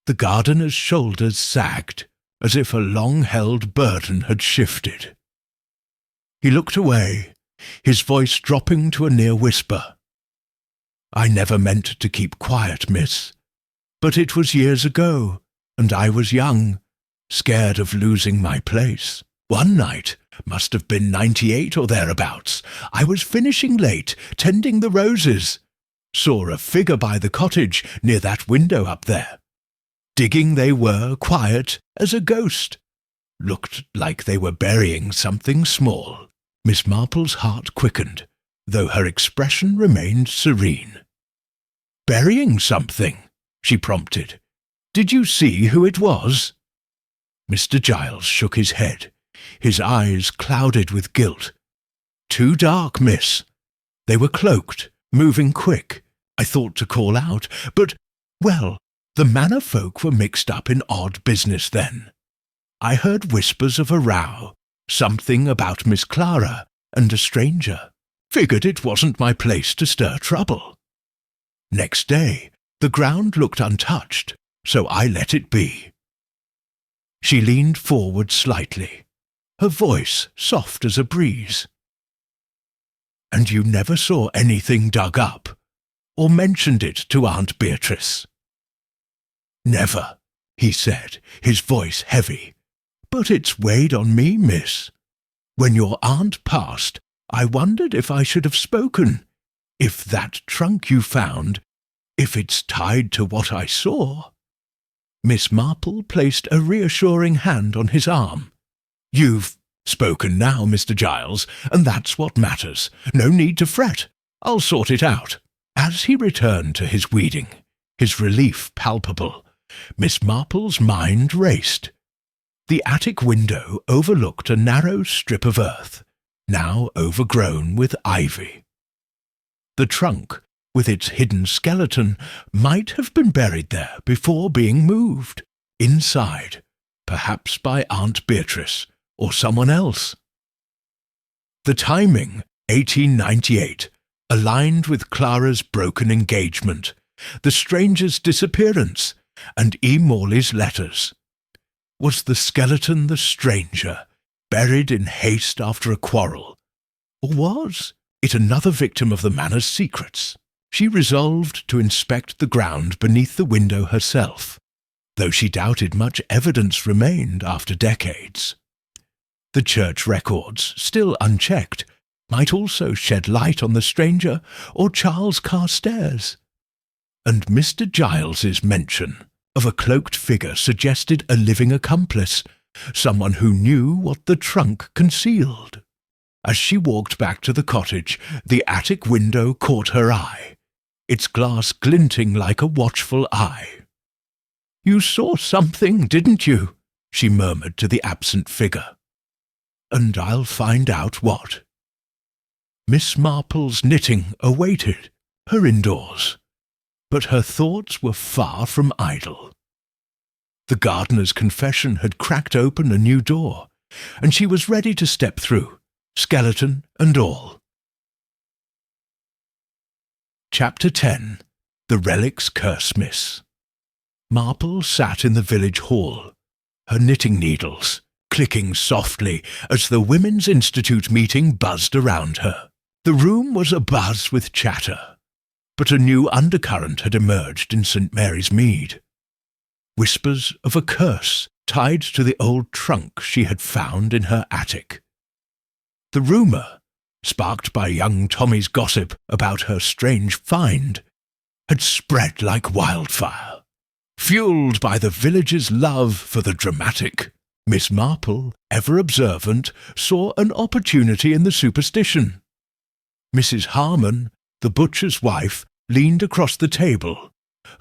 Speaker 1: The gardener's shoulders sagged, as if a long-held burden had shifted. He looked away, his voice dropping to a near whisper. "I never meant to keep quiet, miss, but it was years ago, and I was young, scared of losing my place. One night, must have been 98 or thereabouts, I was finishing late, tending the roses. Saw a figure by the cottage, near that window up there. Digging they were, quiet as a ghost. Looked like they were burying something small." Miss Marple's heart quickened, though her expression remained serene. "Burying something?" she prompted. "Did you see who it was?" Mr. Giles shook his head, his eyes clouded with guilt. "Too dark, miss. They were cloaked, moving quick. I thought to call out, but, well, the manor folk were mixed up in odd business then. I heard whispers of a row, something about Miss Clara and a stranger. Figured it wasn't my place to stir trouble. Next day, the ground looked untouched, so I let it be." She leaned forward slightly, her voice soft as a breeze. "And you never saw anything dug up, or mentioned it to Aunt Beatrice?" "Never," he said, his voice heavy. "But it's weighed on me, miss. When your aunt passed, I wondered if I should have spoken. If that trunk you found, if it's tied to what I saw." Miss Marple placed a reassuring hand on his arm. "You've spoken now, Mr. Giles, and that's what matters. No need to fret. I'll sort it out." As he returned to his weeding, his relief palpable, Miss Marple's mind raced. The attic window overlooked a narrow strip of earth, now overgrown with ivy. The trunk, with its hidden skeleton, might have been buried there before being moved, inside, perhaps by Aunt Beatrice or someone else. The timing, 1898, aligned with Clara's broken engagement, the stranger's disappearance, and E. Morley's letters. Was the skeleton the stranger, buried in haste after a quarrel? Or was it another victim of the manor's secrets? She resolved to inspect the ground beneath the window herself, though she doubted much evidence remained after decades. The church records, still unchecked, might also shed light on the stranger or Charles Carstairs. And Mr. Giles's mention of a cloaked figure suggested a living accomplice, someone who knew what the trunk concealed. As she walked back to the cottage, the attic window caught her eye, its glass glinting like a watchful eye. "You saw something, didn't you?" she murmured to the absent figure. "And I'll find out what." Miss Marple's knitting awaited her indoors, but her thoughts were far from idle. The gardener's confession had cracked open a new door, and she was ready to step through, skeleton and all. Chapter 10. The Relic's Curse Miss. Marple sat in the village hall, her knitting needles clicking softly as the Women's Institute meeting buzzed around her. The room was abuzz with chatter, but a new undercurrent had emerged in St. Mary's Mead. Whispers of a curse tied to the old trunk she had found in her attic. The rumour, sparked by young Tommy's gossip about her strange find, had spread like wildfire, fuelled by the village's love for the dramatic. Miss Marple, ever observant, saw an opportunity in the superstition. Mrs. Harmon, the butcher's wife, leaned across the table,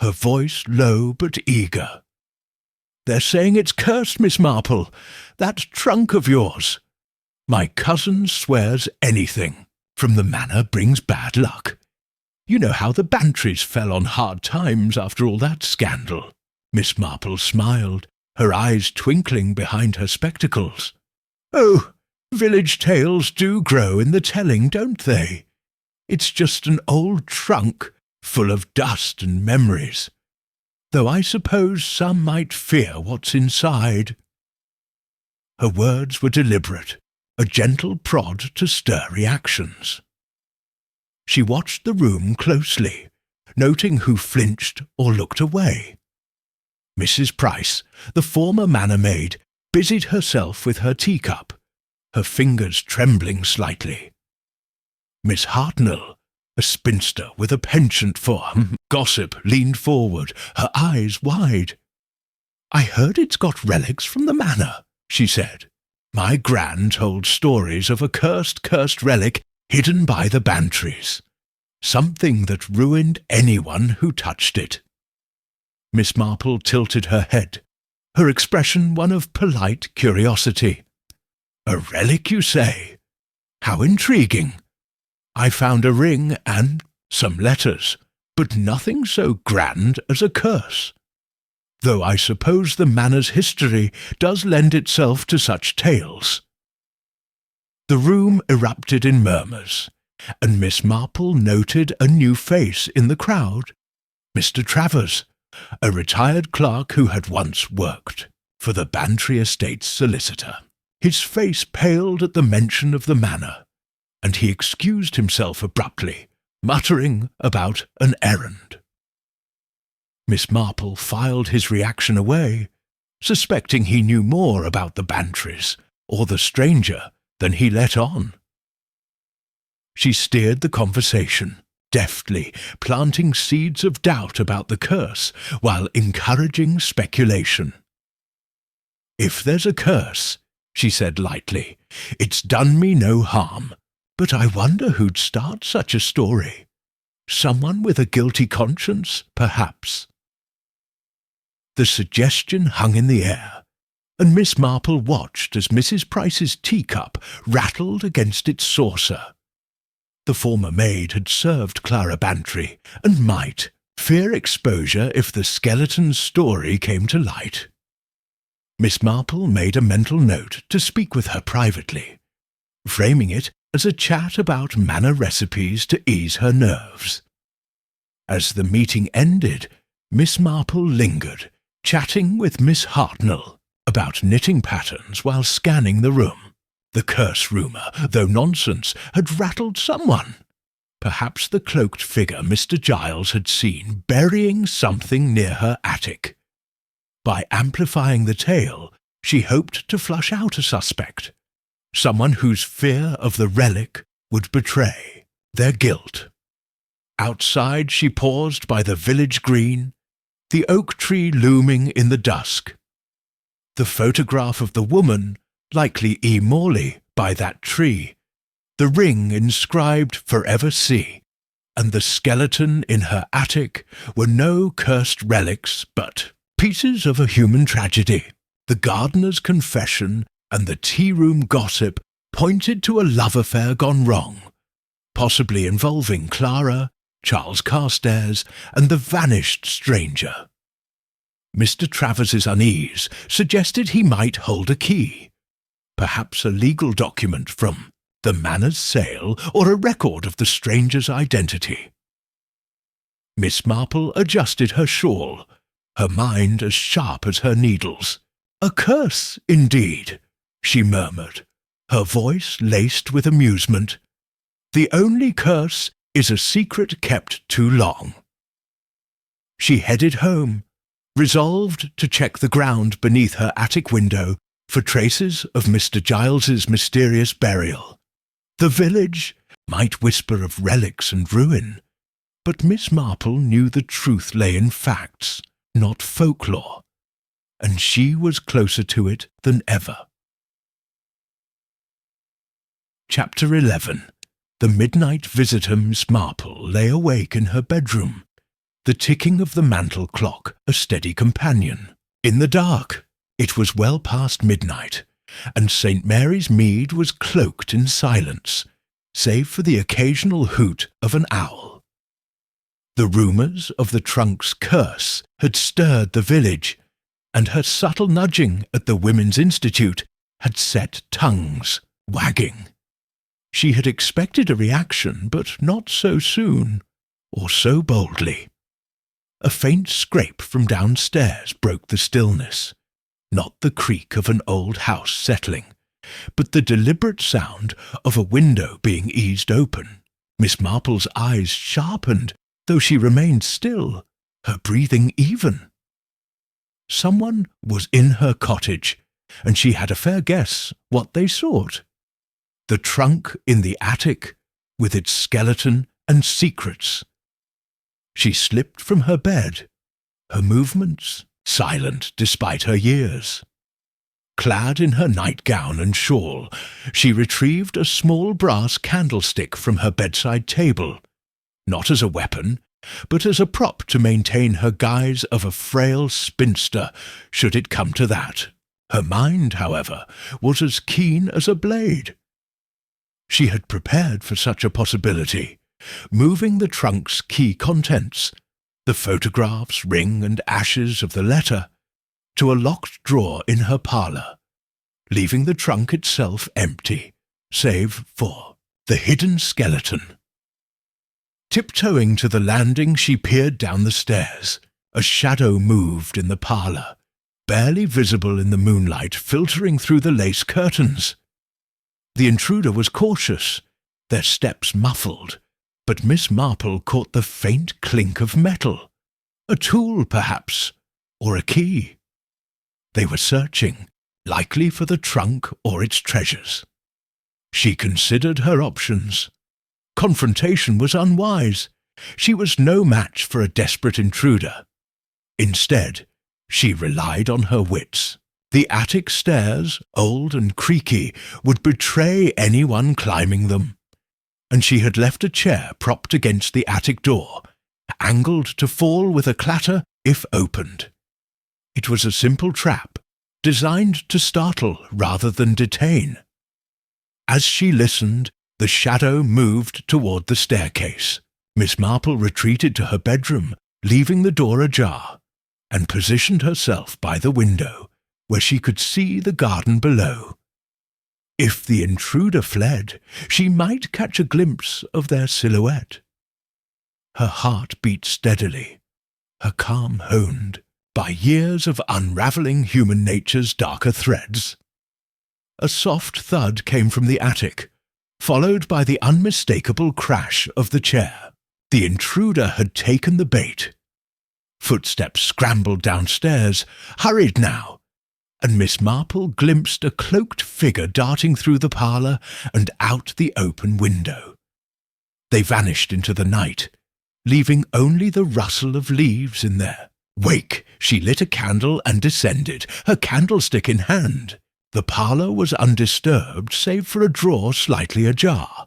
Speaker 1: her voice low but eager. "They're saying it's cursed, Miss Marple, that trunk of yours. My cousin swears anything from the manor brings bad luck. You know how the Bantrys fell on hard times after all that scandal." Miss Marple smiled, her eyes twinkling behind her spectacles. "Oh, village tales do grow in the telling, don't they? It's just an old trunk full of dust and memories, though I suppose some might fear what's inside." Her words were deliberate, a gentle prod to stir reactions. She watched the room closely, noting who flinched or looked away. Mrs. Price, the former manor maid, busied herself with her teacup, her fingers trembling slightly. Miss Hartnell, a spinster with a penchant for gossip, leaned forward, her eyes wide. "I heard it's got relics from the manor," she said. "My gran told stories of a cursed relic hidden by the Bantrys, something that ruined anyone who touched it." Miss Marple tilted her head, her expression one of polite curiosity. "A relic, you say? How intriguing. I found a ring and some letters, but nothing so grand as a curse. Though I suppose the manor's history does lend itself to such tales." The room erupted in murmurs, and Miss Marple noted a new face in the crowd. Mr. Travers, a retired clerk who had once worked for the Bantry Estates solicitor. His face paled at the mention of the manor, and he excused himself abruptly, muttering about an errand. Miss Marple filed his reaction away, suspecting he knew more about the Bantrys or the stranger than he let on. She steered the conversation, deftly planting seeds of doubt about the curse while encouraging speculation. "If there's a curse," she said lightly, "it's done me no harm, but I wonder who'd start such a story. Someone with a guilty conscience, perhaps." The suggestion hung in the air, and Miss Marple watched as Mrs. Price's teacup rattled against its saucer. The former maid had served Clara Bantry, and might fear exposure if the skeleton's story came to light. Miss Marple made a mental note to speak with her privately, framing it as a chat about manor recipes to ease her nerves. As the meeting ended, Miss Marple lingered, chatting with Miss Hartnell about knitting patterns while scanning the room. The curse rumour, though nonsense, had rattled someone. Perhaps the cloaked figure Mr. Giles had seen burying something near her attic. By amplifying the tale, she hoped to flush out a suspect, someone whose fear of the relic would betray their guilt. Outside she paused by the village green, the oak tree looming in the dusk. The photograph of the woman, likely E. Morley, by that tree, the ring inscribed "Forever See," and the skeleton in her attic were no cursed relics but pieces of a human tragedy. The gardener's confession and the tea-room gossip pointed to a love affair gone wrong, possibly involving Clara, Charles Carstairs, and the vanished stranger. Mr. Travers's unease suggested he might hold a key, perhaps a legal document from the manor's sale or a record of the stranger's identity. Miss Marple adjusted her shawl, her mind as sharp as her needles. "A curse, indeed," she murmured, her voice laced with amusement. "The only curse is a secret kept too long." She headed home, resolved to check the ground beneath her attic window for traces of Mr. Giles's mysterious burial. The village might whisper of relics and ruin, but Miss Marple knew the truth lay in facts, not folklore. and she was closer to it than ever. Chapter 11. The midnight visitor Miss Marple lay awake in her bedroom, the ticking of the mantel clock a steady companion. In the dark, it was well past midnight, and St. Mary's Mead was cloaked in silence, save for the occasional hoot of an owl. The rumours of the trunk's curse had stirred the village, and her subtle nudging at the Women's Institute had set tongues wagging. She had expected a reaction, but not so soon, or so boldly. A faint scrape from downstairs broke the stillness, not the creak of an old house settling, but the deliberate sound of a window being eased open. Miss Marple's eyes sharpened, though she remained still, her breathing even. Someone was in her cottage, and she had a fair guess what they sought. The trunk in the attic, with its skeleton and secrets. She slipped from her bed, her movements silent despite her years. Clad in her nightgown and shawl, she retrieved a small brass candlestick from her bedside table, not as a weapon, but as a prop to maintain her guise of a frail spinster, should it come to that. Her mind, however, was as keen as a blade. She had prepared for such a possibility, moving the trunk's key contents, the photographs, ring and ashes of the letter, to a locked drawer in her parlour, leaving the trunk itself empty, save for the hidden skeleton. Tiptoeing to the landing, she peered down the stairs. A shadow moved in the parlour, barely visible in the moonlight filtering through the lace curtains. The intruder was cautious, their steps muffled, but Miss Marple caught the faint clink of metal. A tool, perhaps, or a key. They were searching, likely for the trunk or its treasures. She considered her options. Confrontation was unwise. She was no match for a desperate intruder. Instead, she relied on her wits. The attic stairs, old and creaky, would betray anyone climbing them, and she had left a chair propped against the attic door, angled to fall with a clatter if opened. It was a simple trap, designed to startle rather than detain. As she listened, the shadow moved toward the staircase. Miss Marple retreated to her bedroom, leaving the door ajar, and positioned herself by the window, where she could see the garden below. If the intruder fled, she might catch a glimpse of their silhouette. Her heart beat steadily, her calm honed by years of unravelling human nature's darker threads. A soft thud came from the attic, followed by the unmistakable crash of the chair. The intruder had taken the bait. Footsteps scrambled downstairs, hurried now, and Miss Marple glimpsed a cloaked figure darting through the parlour and out the open window. They vanished into the night, leaving only the rustle of leaves in there. Wake! She lit a candle and descended, her candlestick in hand. The parlour was undisturbed save for a drawer slightly ajar.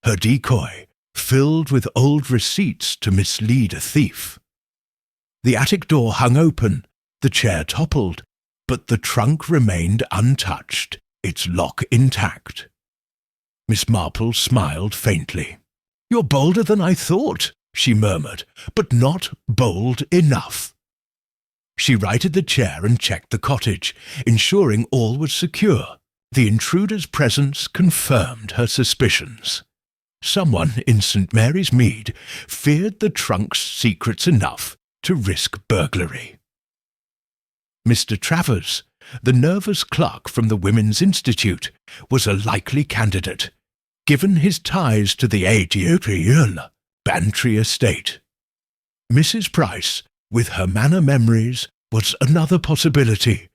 Speaker 1: Her decoy, filled with old receipts to mislead a thief. The attic door hung open, the chair toppled, but the trunk remained untouched, its lock intact. Miss Marple smiled faintly. "You're bolder than I thought," she murmured, "but not bold enough." She righted the chair and checked the cottage, ensuring all was secure. The intruder's presence confirmed her suspicions. Someone in St. Mary's Mead feared the trunk's secrets enough to risk burglary. Mr. Travers, the nervous clerk from the Women's Institute, was a likely candidate, given his ties to the Agatha Bantry estate. Mrs. Price, with her manor memories, was another possibility,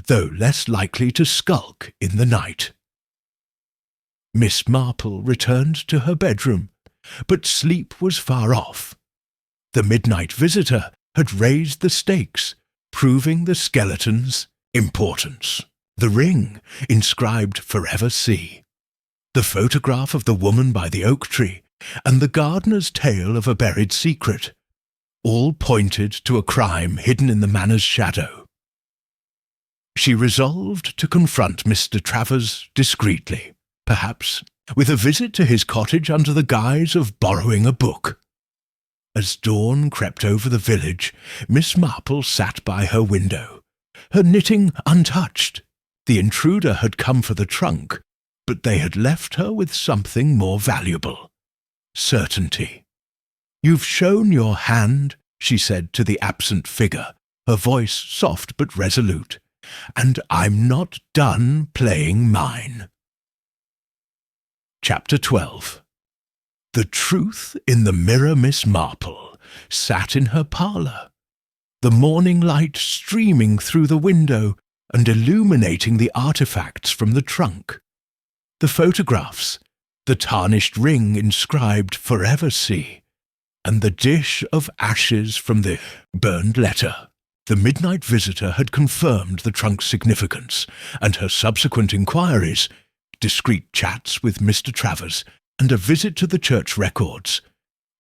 Speaker 1: though less likely to skulk in the night. Miss Marple returned to her bedroom, but sleep was far off. The midnight visitor had raised the stakes, proving the skeleton's importance. The ring, inscribed Forever See. The photograph of the woman by the oak tree, and the gardener's tale of a buried secret, all pointed to a crime hidden in the manor's shadow. She resolved to confront Mr. Travers discreetly, perhaps with a visit to his cottage under the guise of borrowing a book. As dawn crept over the village, Miss Marple sat by her window, her knitting untouched. The intruder had come for the trunk, but they had left her with something more valuable: certainty. "You've shown your hand," she said to the absent figure, her voice soft but resolute, "and I'm not done playing mine." Chapter 12. The truth in the mirror. Miss Marple sat in her parlour, the morning light streaming through the window and illuminating the artefacts from the trunk. The photographs, the tarnished ring inscribed Forever See, and the dish of ashes from the burned letter. The midnight visitor had confirmed the trunk's significance, and her subsequent inquiries, discreet chats with Mr. Travers, and a visit to the church records,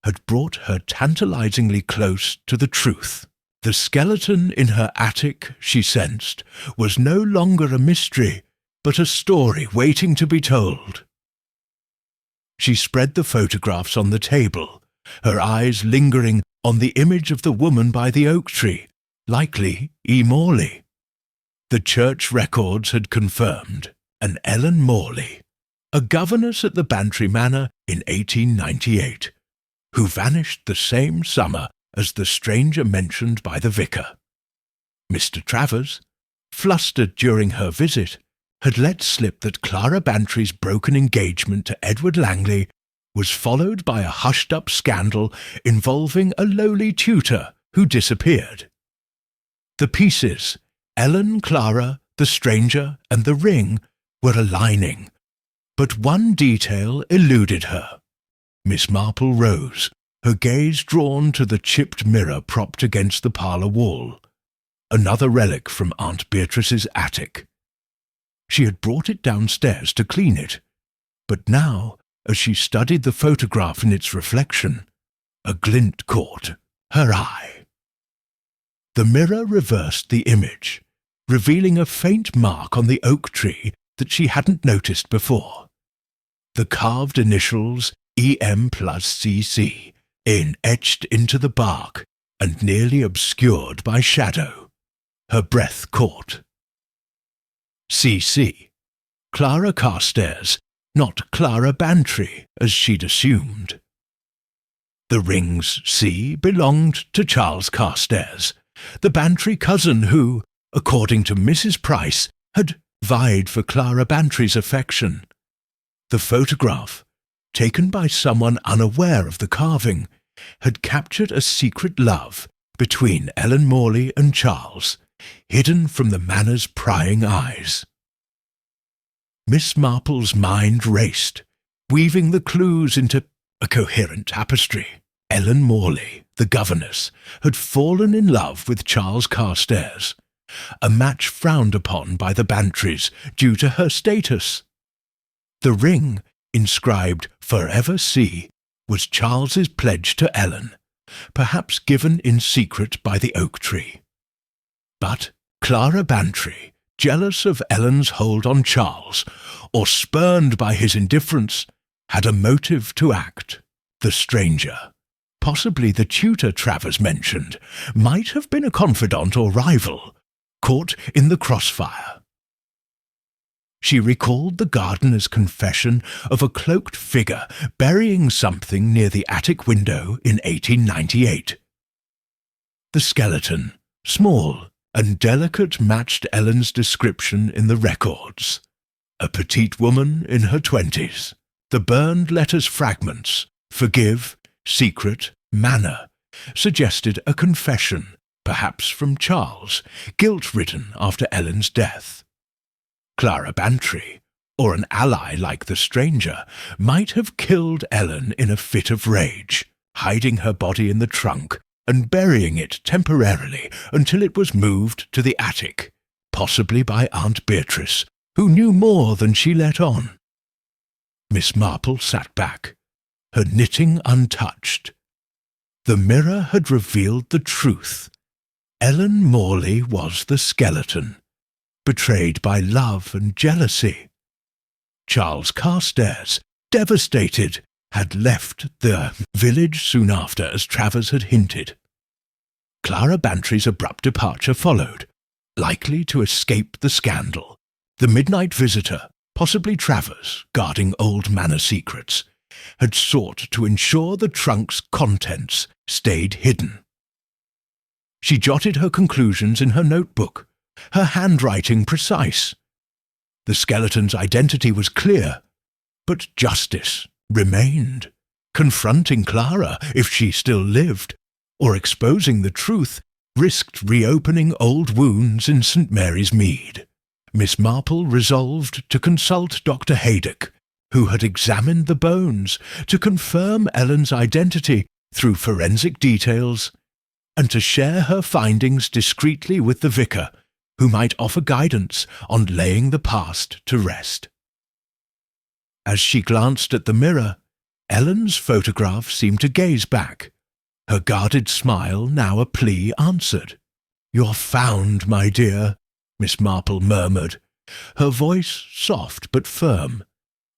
Speaker 1: had brought her tantalizingly close to the truth. The skeleton in her attic, she sensed, was no longer a mystery, but a story waiting to be told. She spread the photographs on the table, her eyes lingering on the image of the woman by the oak tree, likely E. Morley. The church records had confirmed an Ellen Morley, a governess at the Bantry Manor in 1898, who vanished the same summer as the stranger mentioned by the vicar. Mr. Travers, flustered during her visit, had let slip that Clara Bantry's broken engagement to Edward Langley was followed by a hushed-up scandal involving a lowly tutor who disappeared. The pieces, Ellen, Clara, the stranger, and the ring, were aligning, but one detail eluded her. Miss Marple rose, her gaze drawn to the chipped mirror propped against the parlour wall, another relic from Aunt Beatrice's attic. She had brought it downstairs to clean it, but now, as she studied the photograph in its reflection, a glint caught her eye. The mirror reversed the image, revealing a faint mark on the oak tree that she hadn't noticed before. The carved initials EM plus CC, etched into the bark and nearly obscured by shadow. Her breath caught. CC. Clara Carstairs, not Clara Bantry, as she'd assumed. The ring's C belonged to Charles Carstairs, the Bantry cousin who, according to Mrs. Price, had vied for Clara Bantry's affection. The photograph, taken by someone unaware of the carving, had captured a secret love between Ellen Morley and Charles, hidden from the manor's prying eyes. Miss Marple's mind raced, weaving the clues into a coherent tapestry. Ellen Morley, the governess, had fallen in love with Charles Carstairs, a match frowned upon by the Bantrys due to her status. The ring, inscribed Forever See, was Charles's pledge to Ellen, perhaps given in secret by the oak tree. But Clara Bantry, jealous of Ellen's hold on Charles, or spurned by his indifference, had a motive to act. The stranger, possibly the tutor Travers mentioned, might have been a confidant or rival, caught in the crossfire. She recalled the gardener's confession of a cloaked figure burying something near the attic window in 1898. The skeleton, small and delicate, matched Ellen's description in the records. A petite woman in her 20s. The burned letters fragments, forgive, secret, manor, suggested a confession, perhaps from Charles, guilt-ridden after Ellen's death. Clara Bantry, or an ally like the stranger, might have killed Ellen in a fit of rage, hiding her body in the trunk and burying it temporarily until it was moved to the attic, possibly by Aunt Beatrice, who knew more than she let on. Miss Marple sat back, her knitting untouched. The mirror had revealed the truth. Ellen Morley was the skeleton, betrayed by love and jealousy. Charles Carstairs, devastated, had left the village soon after, as Travers had hinted. Clara Bantry's abrupt departure followed, likely to escape the scandal. The midnight visitor, possibly Travers, guarding old manor secrets, had sought to ensure the trunk's contents stayed hidden. She jotted her conclusions in her notebook, her handwriting precise. The skeleton's identity was clear, but justice remained. Confronting Clara, if she still lived, or exposing the truth, risked reopening old wounds in St. Mary's Mead. Miss Marple resolved to consult Dr. Haydock, who had examined the bones, to confirm Ellen's identity through forensic details, and to share her findings discreetly with the vicar, who might offer guidance on laying the past to rest. As she glanced at the mirror, Ellen's photograph seemed to gaze back, her guarded smile now a plea answered. "You're found, my dear," Miss Marple murmured, her voice soft but firm,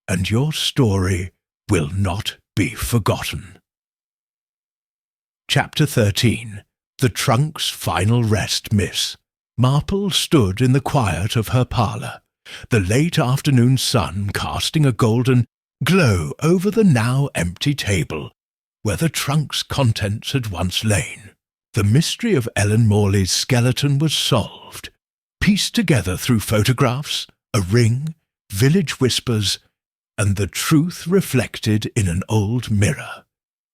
Speaker 1: "and your story will not be forgotten." Chapter 13. The Trunk's Final Rest, Miss. Marple stood in the quiet of her parlour, the late afternoon sun casting a golden glow over the now empty table, where the trunk's contents had once lain. The mystery of Ellen Morley's skeleton was solved, pieced together through photographs, a ring, village whispers, and the truth reflected in an old mirror.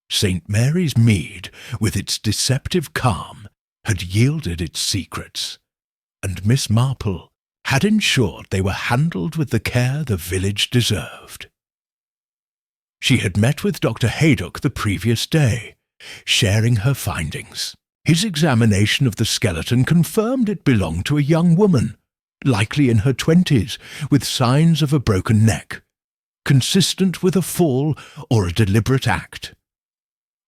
Speaker 1: St. Mary's Mead, with its deceptive calm, had yielded its secrets, and Miss Marple had ensured they were handled with the care the village deserved. She had met with Dr. Haydock the previous day, sharing her findings. His examination of the skeleton confirmed it belonged to a young woman, likely in her 20s, with signs of a broken neck, consistent with a fall or a deliberate act.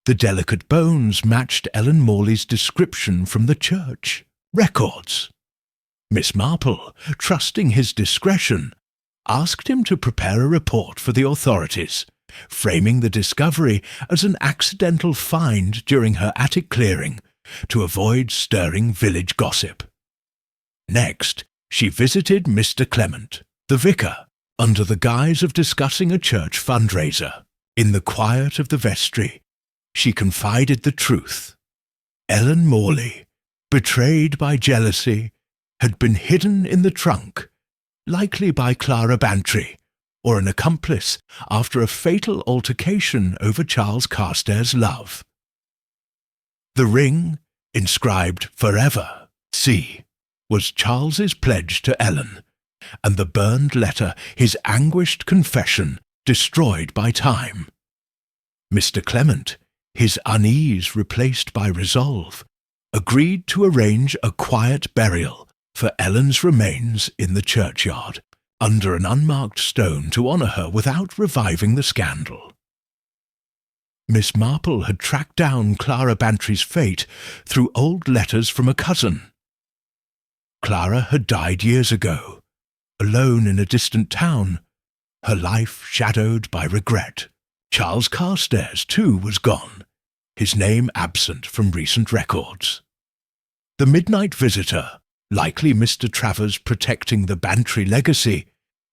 Speaker 1: The delicate bones matched Ellen Morley's description from the church records. Miss Marple, trusting his discretion, asked him to prepare a report for the authorities, framing the discovery as an accidental find during her attic clearing to avoid stirring village gossip. Next, she visited Mr. Clement, the vicar, under the guise of discussing a church fundraiser. In the quiet of the vestry, she confided the truth. Ellen Morley, betrayed by jealousy, had been hidden in the trunk, likely by Clara Bantry, or an accomplice after a fatal altercation over Charles Carstairs' love. The ring, inscribed "Forever, C," was Charles's pledge to Ellen, and the burned letter his anguished confession destroyed by time. Mr. Clement, his unease replaced by resolve, agreed to arrange a quiet burial for Ellen's remains in the churchyard, under an unmarked stone to honour her without reviving the scandal. Miss Marple had tracked down Clara Bantry's fate through old letters from a cousin. Clara had died years ago, alone in a distant town, her life shadowed by regret. Charles Carstairs, too, was gone, his name absent from recent records. The midnight visitor, likely Mr. Travers protecting the Bantry legacy,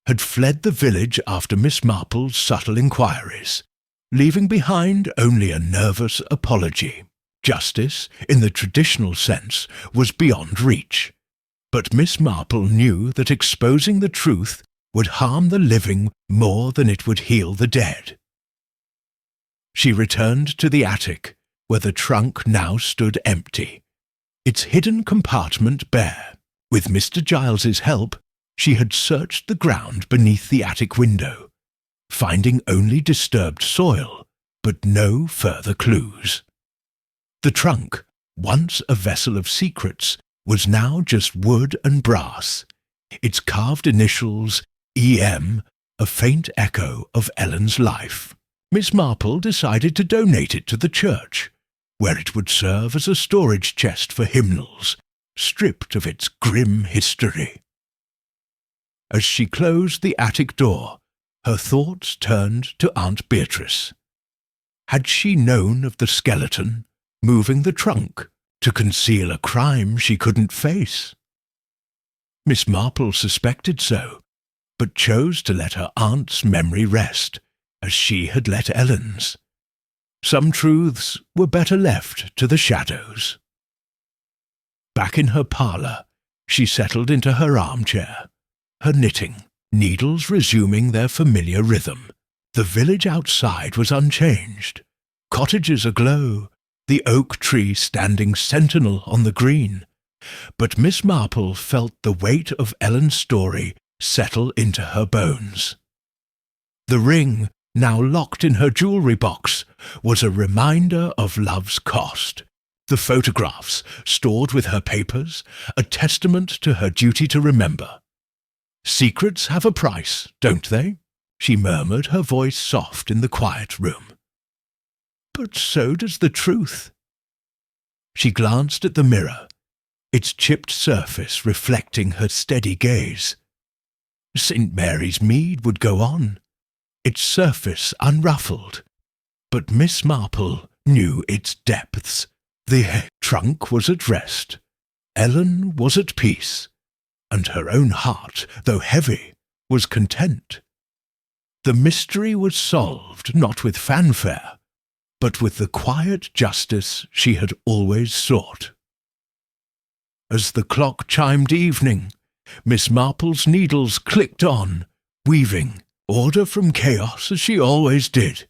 Speaker 1: had fled the village after Miss Marple's subtle inquiries, leaving behind only a nervous apology. Justice, in the traditional sense, was beyond reach, but Miss Marple knew that exposing the truth would harm the living more than it would heal the dead. She returned to the attic, where the trunk now stood empty, its hidden compartment bare. With Mr. Giles's help, she had searched the ground beneath the attic window, finding only disturbed soil, but no further clues. The trunk, once a vessel of secrets, was now just wood and brass, its carved initials EM, a faint echo of Ellen's life. Miss Marple decided to donate it to the church, where it would serve as a storage chest for hymnals, stripped of its grim history. As she closed the attic door, her thoughts turned to Aunt Beatrice. Had she known of the skeleton moving the trunk to conceal a crime she couldn't face? Miss Marple suspected so, but chose to let her aunt's memory rest, as she had let Ellen's. Some truths were better left to the shadows. Back in her parlour, she settled into her armchair, her knitting, needles resuming their familiar rhythm. The village outside was unchanged, cottages aglow, the oak tree standing sentinel on the green. But Miss Marple felt the weight of Ellen's story settle into her bones. The ring, now locked in her jewellery box, was a reminder of love's cost. The photographs, stored with her papers, a testament to her duty to remember. Secrets have a price, don't they? She murmured, her voice soft in the quiet room. But so does the truth. She glanced at the mirror, its chipped surface reflecting her steady gaze. St. Mary's Mead would go on, its surface unruffled, but Miss Marple knew its depths. The trunk was at rest, Ellen was at peace, and her own heart, though heavy, was content. The mystery was solved not with fanfare, but with the quiet justice she had always sought. As the clock chimed evening, Miss Marple's needles clicked on, weaving, order from chaos as she always did.